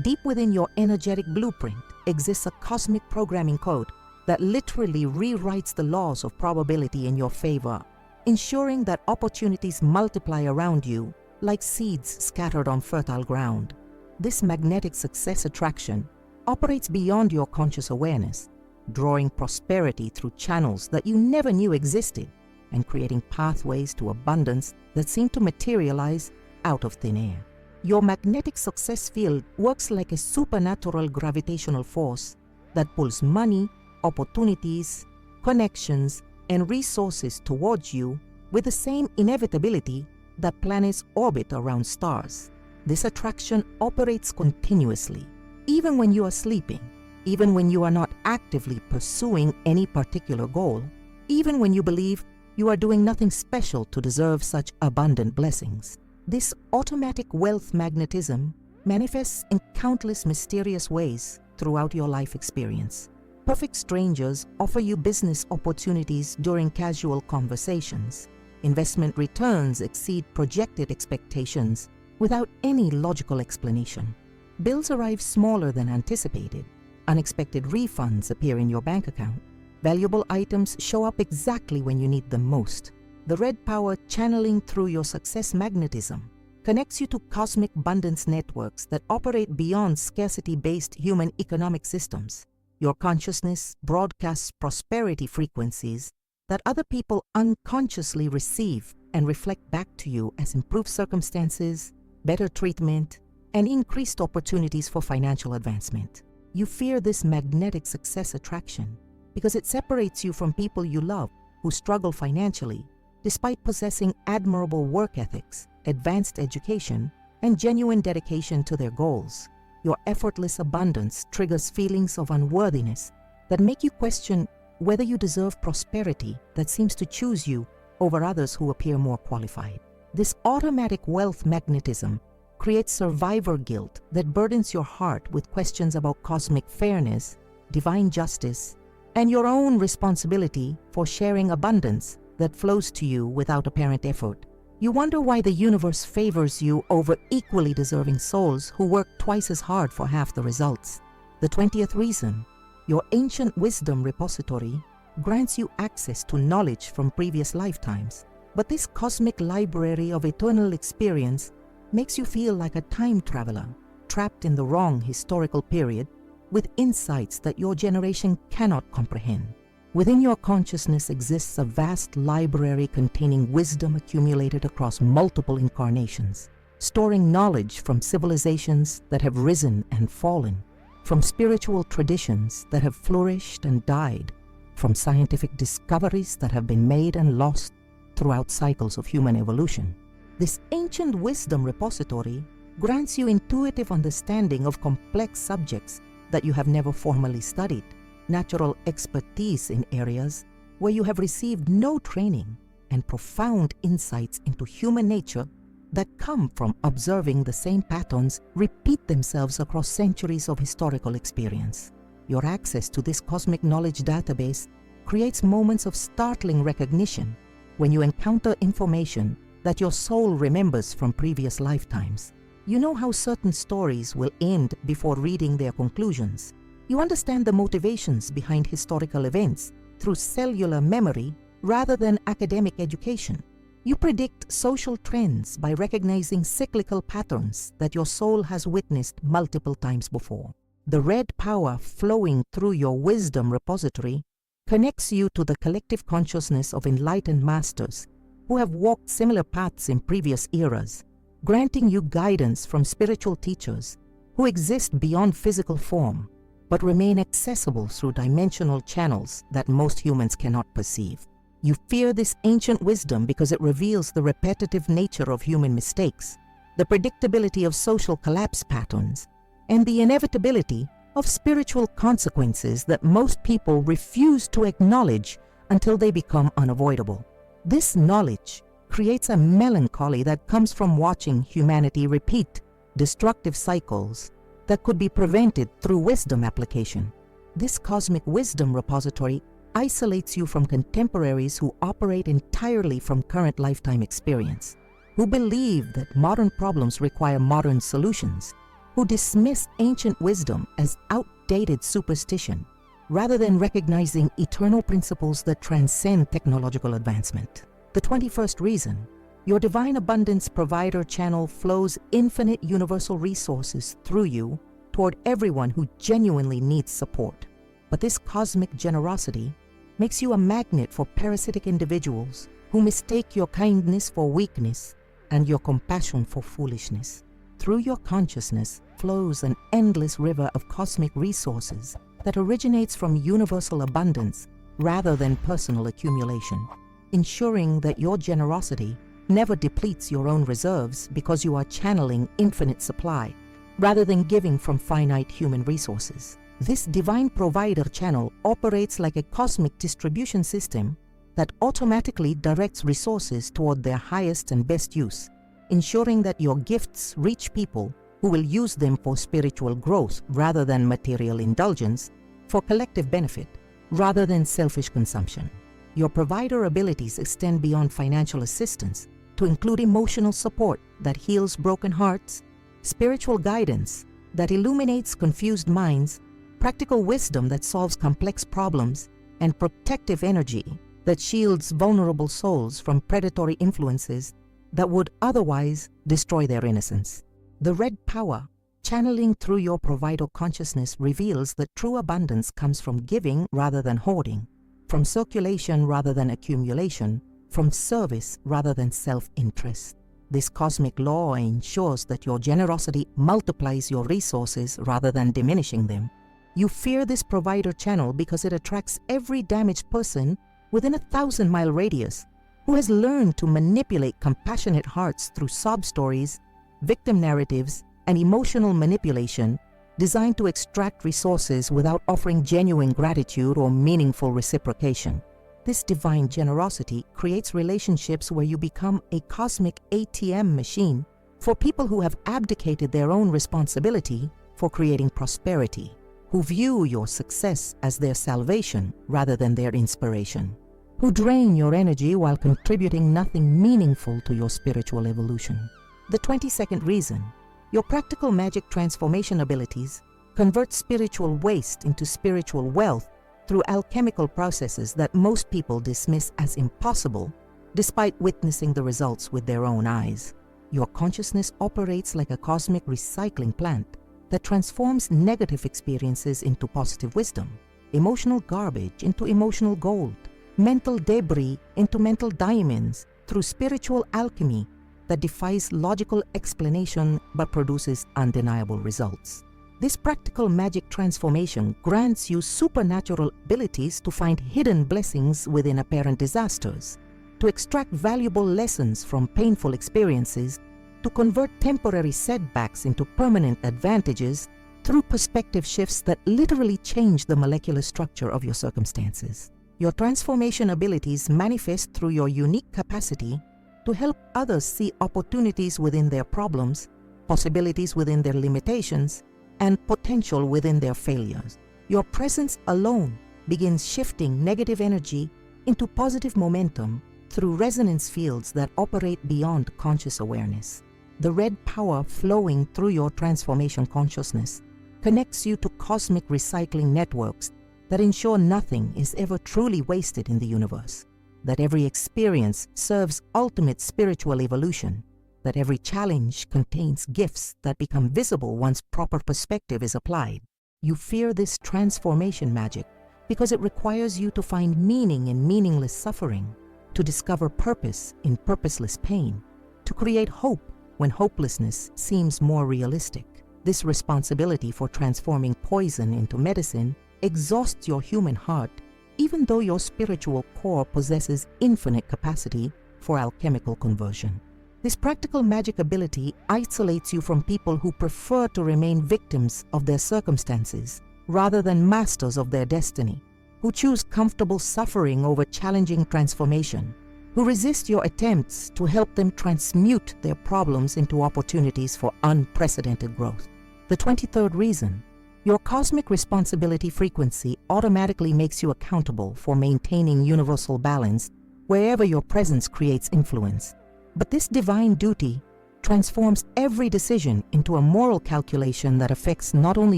Deep within your energetic blueprint exists a cosmic programming code that literally rewrites the laws of probability in your favor, ensuring that opportunities multiply around you like seeds scattered on fertile ground. This magnetic success attraction operates beyond your conscious awareness, drawing prosperity through channels that you never knew existed and creating pathways to abundance that seem to materialize out of thin air. Your magnetic success field works like a supernatural gravitational force that pulls money, opportunities, connections, and resources towards you with the same inevitability that planets orbit around stars. This attraction operates continuously, even when you are sleeping, even when you are not actively pursuing any particular goal, even when you believe you are doing nothing special to deserve such abundant blessings. This automatic wealth magnetism manifests in countless mysterious ways throughout your life experience. Perfect strangers offer you business opportunities during casual conversations. Investment returns exceed projected expectations without any logical explanation. Bills arrive smaller than anticipated, Unexpected refunds appear in your bank account. Valuable items show up exactly when you need them most. The red power channeling through your success magnetism connects you to cosmic abundance networks that operate beyond scarcity-based human economic systems. Your consciousness broadcasts prosperity frequencies that other people unconsciously receive and reflect back to you as improved circumstances, better treatment, and increased opportunities for financial advancement. You fear this magnetic success attraction because it separates you from people you love who struggle financially despite possessing admirable work ethics, advanced education, and genuine dedication to their goals. Your effortless abundance triggers feelings of unworthiness that make you question whether you deserve prosperity that seems to choose you over others who appear more qualified. This automatic wealth magnetism creates survivor guilt that burdens your heart with questions about cosmic fairness, divine justice, and your own responsibility for sharing abundance that flows to you without apparent effort. You wonder why the universe favors you over equally deserving souls who work twice as hard for half the results. The 20th reason, your ancient wisdom repository grants you access to knowledge from previous lifetimes. But this cosmic library of eternal experience makes you feel like a time traveler, trapped in the wrong historical period with insights that your generation cannot comprehend. Within your consciousness exists a vast library containing wisdom accumulated across multiple incarnations, storing knowledge from civilizations that have risen and fallen, from spiritual traditions that have flourished and died, from scientific discoveries that have been made and lost throughout cycles of human evolution. This ancient wisdom repository grants you intuitive understanding of complex subjects that you have never formally studied, natural expertise in areas where you have received no training, and profound insights into human nature that come from observing the same patterns repeat themselves across centuries of historical experience. Your access to this cosmic knowledge database creates moments of startling recognition when you encounter information that your soul remembers from previous lifetimes. You know how certain stories will end before reading their conclusions. You understand the motivations behind historical events through cellular memory rather than academic education. You predict social trends by recognizing cyclical patterns that your soul has witnessed multiple times before. The red power flowing through your wisdom repository connects you to the collective consciousness of enlightened masters who have walked similar paths in previous eras, granting you guidance from spiritual teachers who exist beyond physical form but remain accessible through dimensional channels that most humans cannot perceive. You fear this ancient wisdom because it reveals the repetitive nature of human mistakes, the predictability of social collapse patterns, and the inevitability of spiritual consequences that most people refuse to acknowledge until they become unavoidable. This knowledge creates a melancholy that comes from watching humanity repeat destructive cycles that could be prevented through wisdom application. This cosmic wisdom repository isolates you from contemporaries who operate entirely from current lifetime experience, who believe that modern problems require modern solutions, who dismiss ancient wisdom as outdated superstition, rather than recognizing eternal principles that transcend technological advancement. The 21st reason, your divine abundance provider channel flows infinite universal resources through you toward everyone who genuinely needs support. But this cosmic generosity makes you a magnet for parasitic individuals who mistake your kindness for weakness and your compassion for foolishness. Through your consciousness flows an endless river of cosmic resources that originates from universal abundance rather than personal accumulation, ensuring that your generosity never depletes your own reserves because you are channeling infinite supply rather than giving from finite human resources. This divine provider channel operates like a cosmic distribution system that automatically directs resources toward their highest and best use, ensuring that your gifts reach people who will use them for spiritual growth rather than material indulgence, for collective benefit rather than selfish consumption. Your provider abilities extend beyond financial assistance to include emotional support that heals broken hearts, spiritual guidance that illuminates confused minds, practical wisdom that solves complex problems, and protective energy that shields vulnerable souls from predatory influences that would otherwise destroy their innocence. The red power, channeling through your provider consciousness, reveals that true abundance comes from giving rather than hoarding, from circulation rather than accumulation, from service rather than self-interest. This cosmic law ensures that your generosity multiplies your resources rather than diminishing them. You fear this provider channel because it attracts every damaged person within a 1,000-mile radius who has learned to manipulate compassionate hearts through sob stories, victim narratives, and emotional manipulation designed to extract resources without offering genuine gratitude or meaningful reciprocation. This divine generosity creates relationships where you become a cosmic ATM machine for people who have abdicated their own responsibility for creating prosperity, who view your success as their salvation rather than their inspiration, who drain your energy while contributing nothing meaningful to your spiritual evolution. The 22nd reason: your practical magic transformation abilities convert spiritual waste into spiritual wealth through alchemical processes that most people dismiss as impossible, despite witnessing the results with their own eyes. Your consciousness operates like a cosmic recycling plant that transforms negative experiences into positive wisdom, emotional garbage into emotional gold, mental debris into mental diamonds through spiritual alchemy that defies logical explanation but produces undeniable results. This practical magic transformation grants you supernatural abilities to find hidden blessings within apparent disasters, to extract valuable lessons from painful experiences, to convert temporary setbacks into permanent advantages through perspective shifts that literally change the molecular structure of your circumstances. Your transformation abilities manifest through your unique capacity to help others see opportunities within their problems, possibilities within their limitations, and potential within their failures. Your presence alone begins shifting negative energy into positive momentum through resonance fields that operate beyond conscious awareness. The red power flowing through your transformation consciousness connects you to cosmic recycling networks that ensure nothing is ever truly wasted in the universe, that every experience serves ultimate spiritual evolution, that every challenge contains gifts that become visible once proper perspective is applied. You fear this transformation magic because it requires you to find meaning in meaningless suffering, to discover purpose in purposeless pain, to create hope when hopelessness seems more realistic. This responsibility for transforming poison into medicine exhausts your human heart, even though your spiritual core possesses infinite capacity for alchemical conversion. This practical magic ability isolates you from people who prefer to remain victims of their circumstances rather than masters of their destiny, who choose comfortable suffering over challenging transformation, who resist your attempts to help them transmute their problems into opportunities for unprecedented growth. The 23rd reason: your cosmic responsibility frequency automatically makes you accountable for maintaining universal balance wherever your presence creates influence. But this divine duty transforms every decision into a moral calculation that affects not only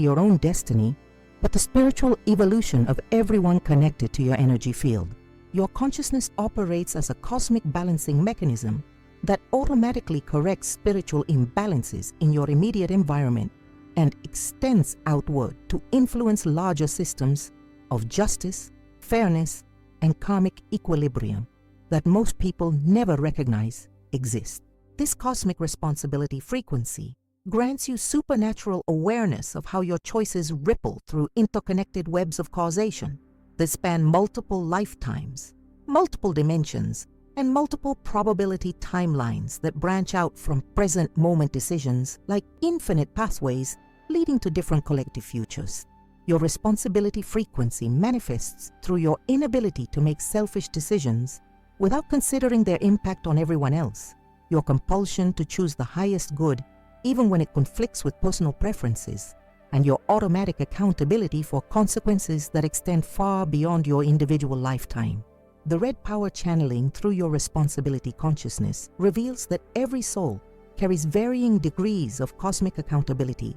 your own destiny, but the spiritual evolution of everyone connected to your energy field. Your consciousness operates as a cosmic balancing mechanism that automatically corrects spiritual imbalances in your immediate environment and extends outward to influence larger systems of justice, fairness, and karmic equilibrium that most people never recognize exist. This cosmic responsibility frequency grants you supernatural awareness of how your choices ripple through interconnected webs of causation that span multiple lifetimes, multiple dimensions, and multiple probability timelines that branch out from present moment decisions like infinite pathways leading to different collective futures. Your responsibility frequency manifests through your inability to make selfish decisions without considering their impact on everyone else, your compulsion to choose the highest good even when it conflicts with personal preferences, and your automatic accountability for consequences that extend far beyond your individual lifetime. The red power channeling through your responsibility consciousness reveals that every soul carries varying degrees of cosmic accountability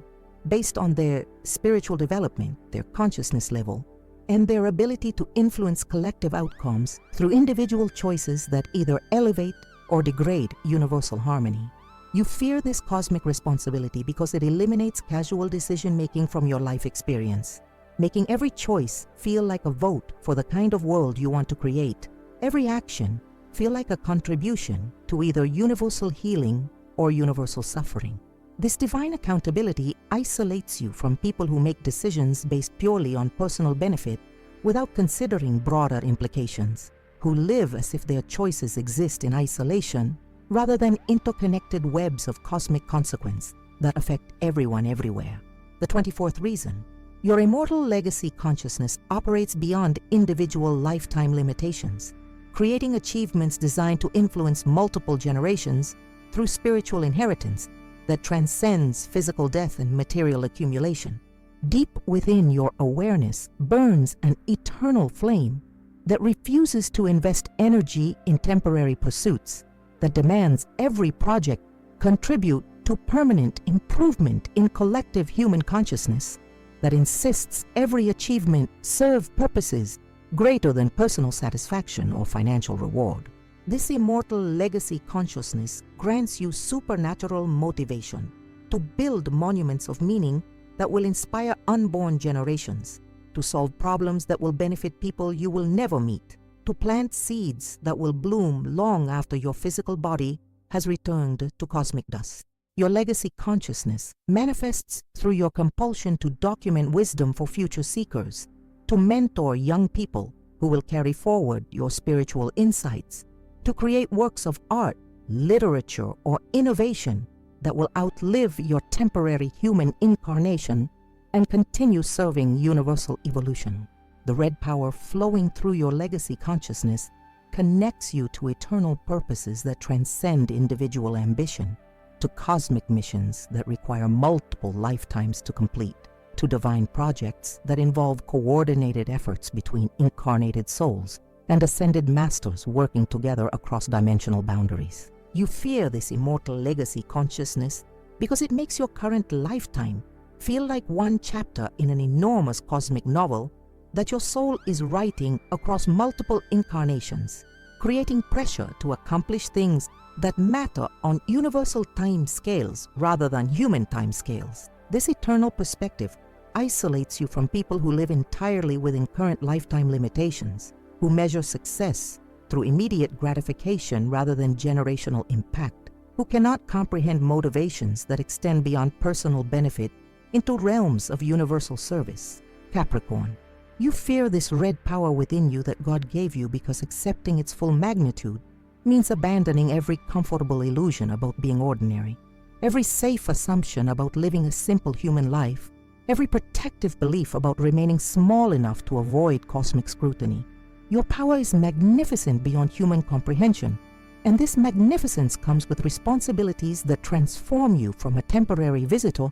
based on their spiritual development, their consciousness level, and their ability to influence collective outcomes through individual choices that either elevate or degrade universal harmony. You fear this cosmic responsibility because it eliminates casual decision-making from your life experience, making every choice feel like a vote for the kind of world you want to create. Every action feel like a contribution to either universal healing or universal suffering. This divine accountability isolates you from people who make decisions based purely on personal benefit without considering broader implications, who live as if their choices exist in isolation rather than interconnected webs of cosmic consequence that affect everyone everywhere. The 24th reason. Your immortal legacy consciousness operates beyond individual lifetime limitations, creating achievements designed to influence multiple generations through spiritual inheritance that transcends physical death and material accumulation. Deep within your awareness burns an eternal flame that refuses to invest energy in temporary pursuits, that demands every project contribute to permanent improvement in collective human consciousness, that insists every achievement serve purposes greater than personal satisfaction or financial reward. This immortal legacy consciousness grants you supernatural motivation to build monuments of meaning that will inspire unborn generations, to solve problems that will benefit people you will never meet, to plant seeds that will bloom long after your physical body has returned to cosmic dust. Your legacy consciousness manifests through your compulsion to document wisdom for future seekers, to mentor young people who will carry forward your spiritual insights, to create works of art, literature, or innovation that will outlive your temporary human incarnation and continue serving universal evolution. The red power flowing through your legacy consciousness connects you to eternal purposes that transcend individual ambition, to cosmic missions that require multiple lifetimes to complete, to divine projects that involve coordinated efforts between incarnated souls and ascended masters working together across dimensional boundaries. You fear this immortal legacy consciousness because it makes your current lifetime feel like one chapter in an enormous cosmic novel that your soul is writing across multiple incarnations, creating pressure to accomplish things that matter on universal time scales rather than human time scales. This eternal perspective isolates you from people who live entirely within current lifetime limitations, who measure success through immediate gratification rather than generational impact, who cannot comprehend motivations that extend beyond personal benefit into realms of universal service. Capricorn, you fear this red power within you that God gave you because accepting its full magnitude means abandoning every comfortable illusion about being ordinary, every safe assumption about living a simple human life, every protective belief about remaining small enough to avoid cosmic scrutiny. Your power is magnificent beyond human comprehension, and this magnificence comes with responsibilities that transform you from a temporary visitor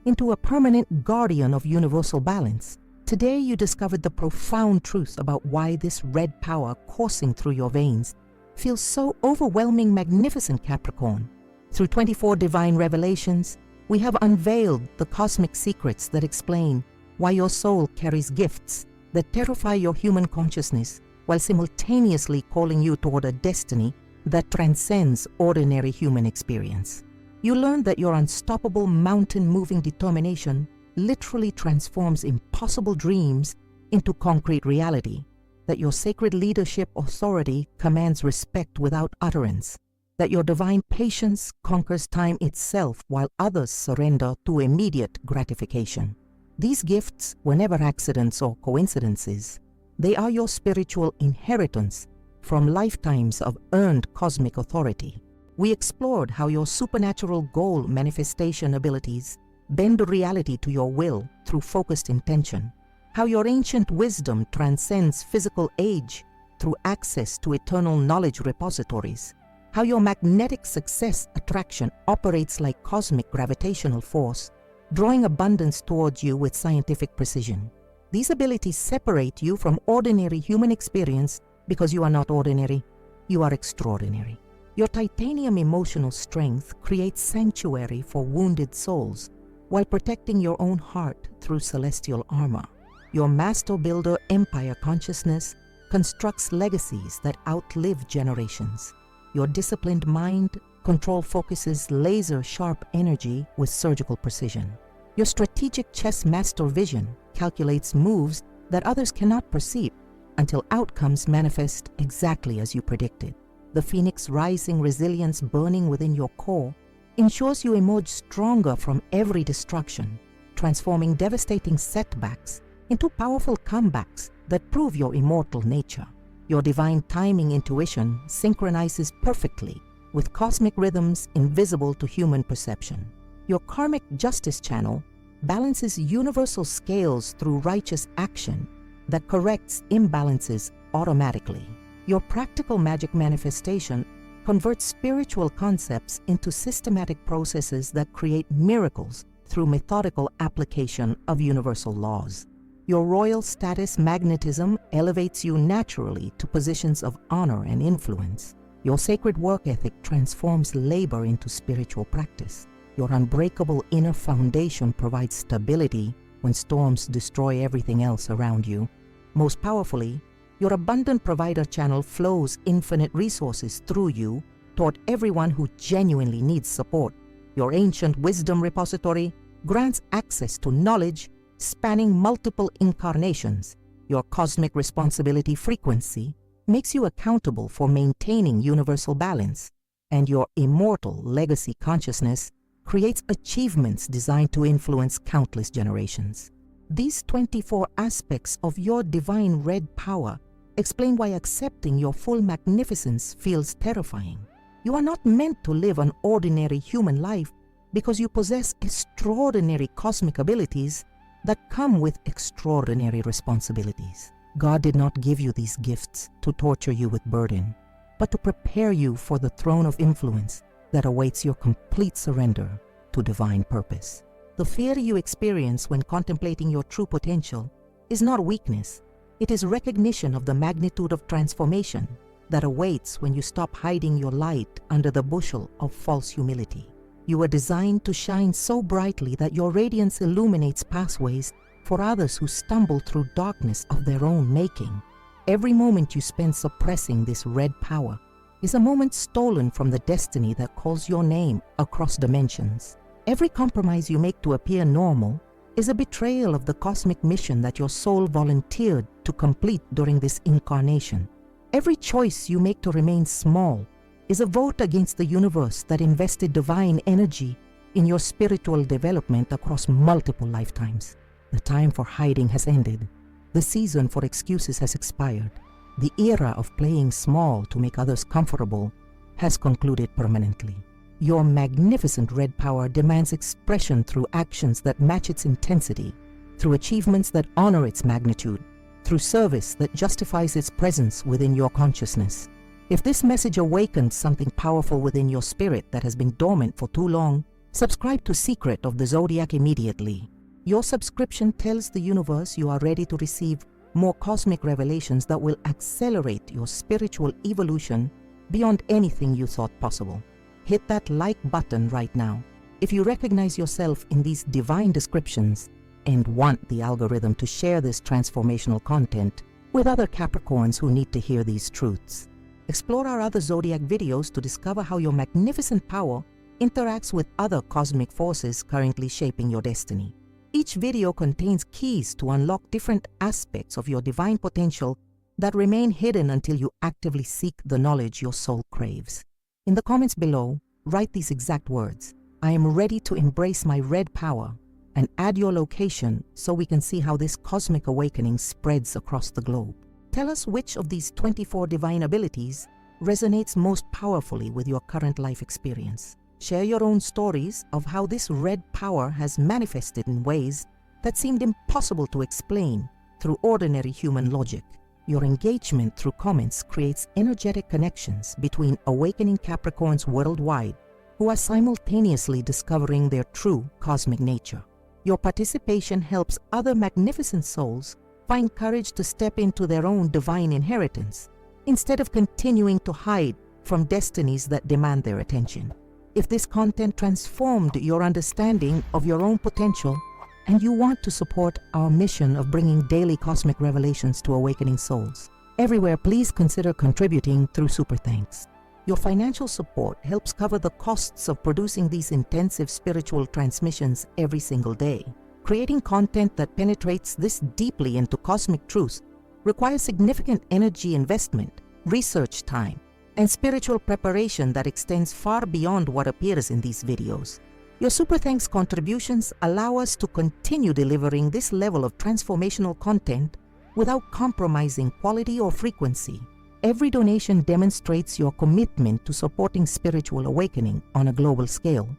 into a permanent guardian of universal balance. Today you discovered the profound truth about why this red power coursing through your veins feels so overwhelming magnificent, Capricorn. Through 24 divine revelations, we have unveiled the cosmic secrets that explain why your soul carries gifts that terrify your human consciousness while simultaneously calling you toward a destiny that transcends ordinary human experience. You learned that your unstoppable mountain-moving determination literally transforms impossible dreams into concrete reality, that your sacred leadership authority commands respect without utterance, that your divine patience conquers time itself while others surrender to immediate gratification. These gifts were never accidents or coincidences. They are your spiritual inheritance from lifetimes of earned cosmic authority. We explored how your supernatural goal manifestation abilities bend reality to your will through focused intention, how your ancient wisdom transcends physical age through access to eternal knowledge repositories, how your magnetic success attraction operates like cosmic gravitational force, drawing abundance towards you with scientific precision. These abilities separate you from ordinary human experience because you are not ordinary, you are extraordinary. Your titanium emotional strength creates sanctuary for wounded souls, while protecting your own heart through celestial armor. Your master builder empire consciousness constructs legacies that outlive generations. Your disciplined mind control focuses laser-sharp energy with surgical precision. Your strategic chess master vision calculates moves that others cannot perceive until outcomes manifest exactly as you predicted. The phoenix rising resilience burning within your core ensures you emerge stronger from every destruction, transforming devastating setbacks into powerful comebacks that prove your immortal nature. Your divine timing intuition synchronizes perfectly with cosmic rhythms invisible to human perception. Your karmic justice channel balances universal scales through righteous action that corrects imbalances automatically. Your practical magic manifestation converts spiritual concepts into systematic processes that create miracles through methodical application of universal laws. Your royal status magnetism elevates you naturally to positions of honor and influence. Your sacred work ethic transforms labor into spiritual practice. Your unbreakable inner foundation provides stability when storms destroy everything else around you. Most powerfully, your abundant provider channel flows infinite resources through you toward everyone who genuinely needs support. Your ancient wisdom repository grants access to knowledge spanning multiple incarnations. Your cosmic responsibility frequency makes you accountable for maintaining universal balance, and your immortal legacy consciousness creates achievements designed to influence countless generations. These 24 aspects of your divine red power explain why accepting your full magnificence feels terrifying. You are not meant to live an ordinary human life because you possess extraordinary cosmic abilities that come with extraordinary responsibilities. God did not give you these gifts to torture you with burden, but to prepare you for the throne of influence that awaits your complete surrender to divine purpose. The fear you experience when contemplating your true potential is not weakness. It is recognition of the magnitude of transformation that awaits when you stop hiding your light under the bushel of false humility. You were designed to shine so brightly that your radiance illuminates pathways for others who stumble through darkness of their own making. Every moment you spend suppressing this red power is a moment stolen from the destiny that calls your name across dimensions. Every compromise you make to appear normal is a betrayal of the cosmic mission that your soul volunteered to complete during this incarnation. Every choice you make to remain small is a vote against the universe that invested divine energy in your spiritual development across multiple lifetimes. The time for hiding has ended. The season for excuses has expired. The era of playing small to make others comfortable has concluded permanently. Your magnificent red power demands expression through actions that match its intensity, through achievements that honor its magnitude, through service that justifies its presence within your consciousness. If this message awakened something powerful within your spirit that has been dormant for too long, subscribe to Secret of the Zodiac immediately. Your subscription tells the universe you are ready to receive more cosmic revelations that will accelerate your spiritual evolution beyond anything you thought possible. Hit that like button right now if you recognize yourself in these divine descriptions and want the algorithm to share this transformational content with other Capricorns who need to hear these truths. Explore our other Zodiac videos to discover how your magnificent power interacts with other cosmic forces currently shaping your destiny. Each video contains keys to unlock different aspects of your divine potential that remain hidden until you actively seek the knowledge your soul craves. In the comments below, write these exact words: "I am ready to embrace my red power," and add your location so we can see how this cosmic awakening spreads across the globe. Tell us which of these 24 divine abilities resonates most powerfully with your current life experience. Share your own stories of how this red power has manifested in ways that seemed impossible to explain through ordinary human logic. Your engagement through comments creates energetic connections between awakening Capricorns worldwide who are simultaneously discovering their true cosmic nature. Your participation helps other magnificent souls find courage to step into their own divine inheritance instead of continuing to hide from destinies that demand their attention. If this content transformed your understanding of your own potential and you want to support our mission of bringing daily cosmic revelations to awakening souls, everywhere, please consider contributing through Super Thanks. Your financial support helps cover the costs of producing these intensive spiritual transmissions every single day. Creating content that penetrates this deeply into cosmic truths requires significant energy investment, research time, and spiritual preparation that extends far beyond what appears in these videos. Your Super Thanks contributions allow us to continue delivering this level of transformational content without compromising quality or frequency. Every donation demonstrates your commitment to supporting spiritual awakening on a global scale,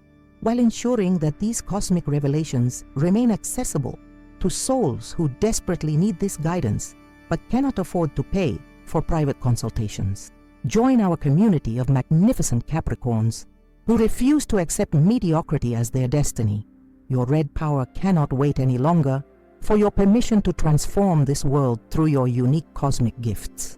while ensuring that these cosmic revelations remain accessible to souls who desperately need this guidance but cannot afford to pay for private consultations. Join our community of magnificent Capricorns who refuse to accept mediocrity as their destiny. Your red power cannot wait any longer for your permission to transform this world through your unique cosmic gifts.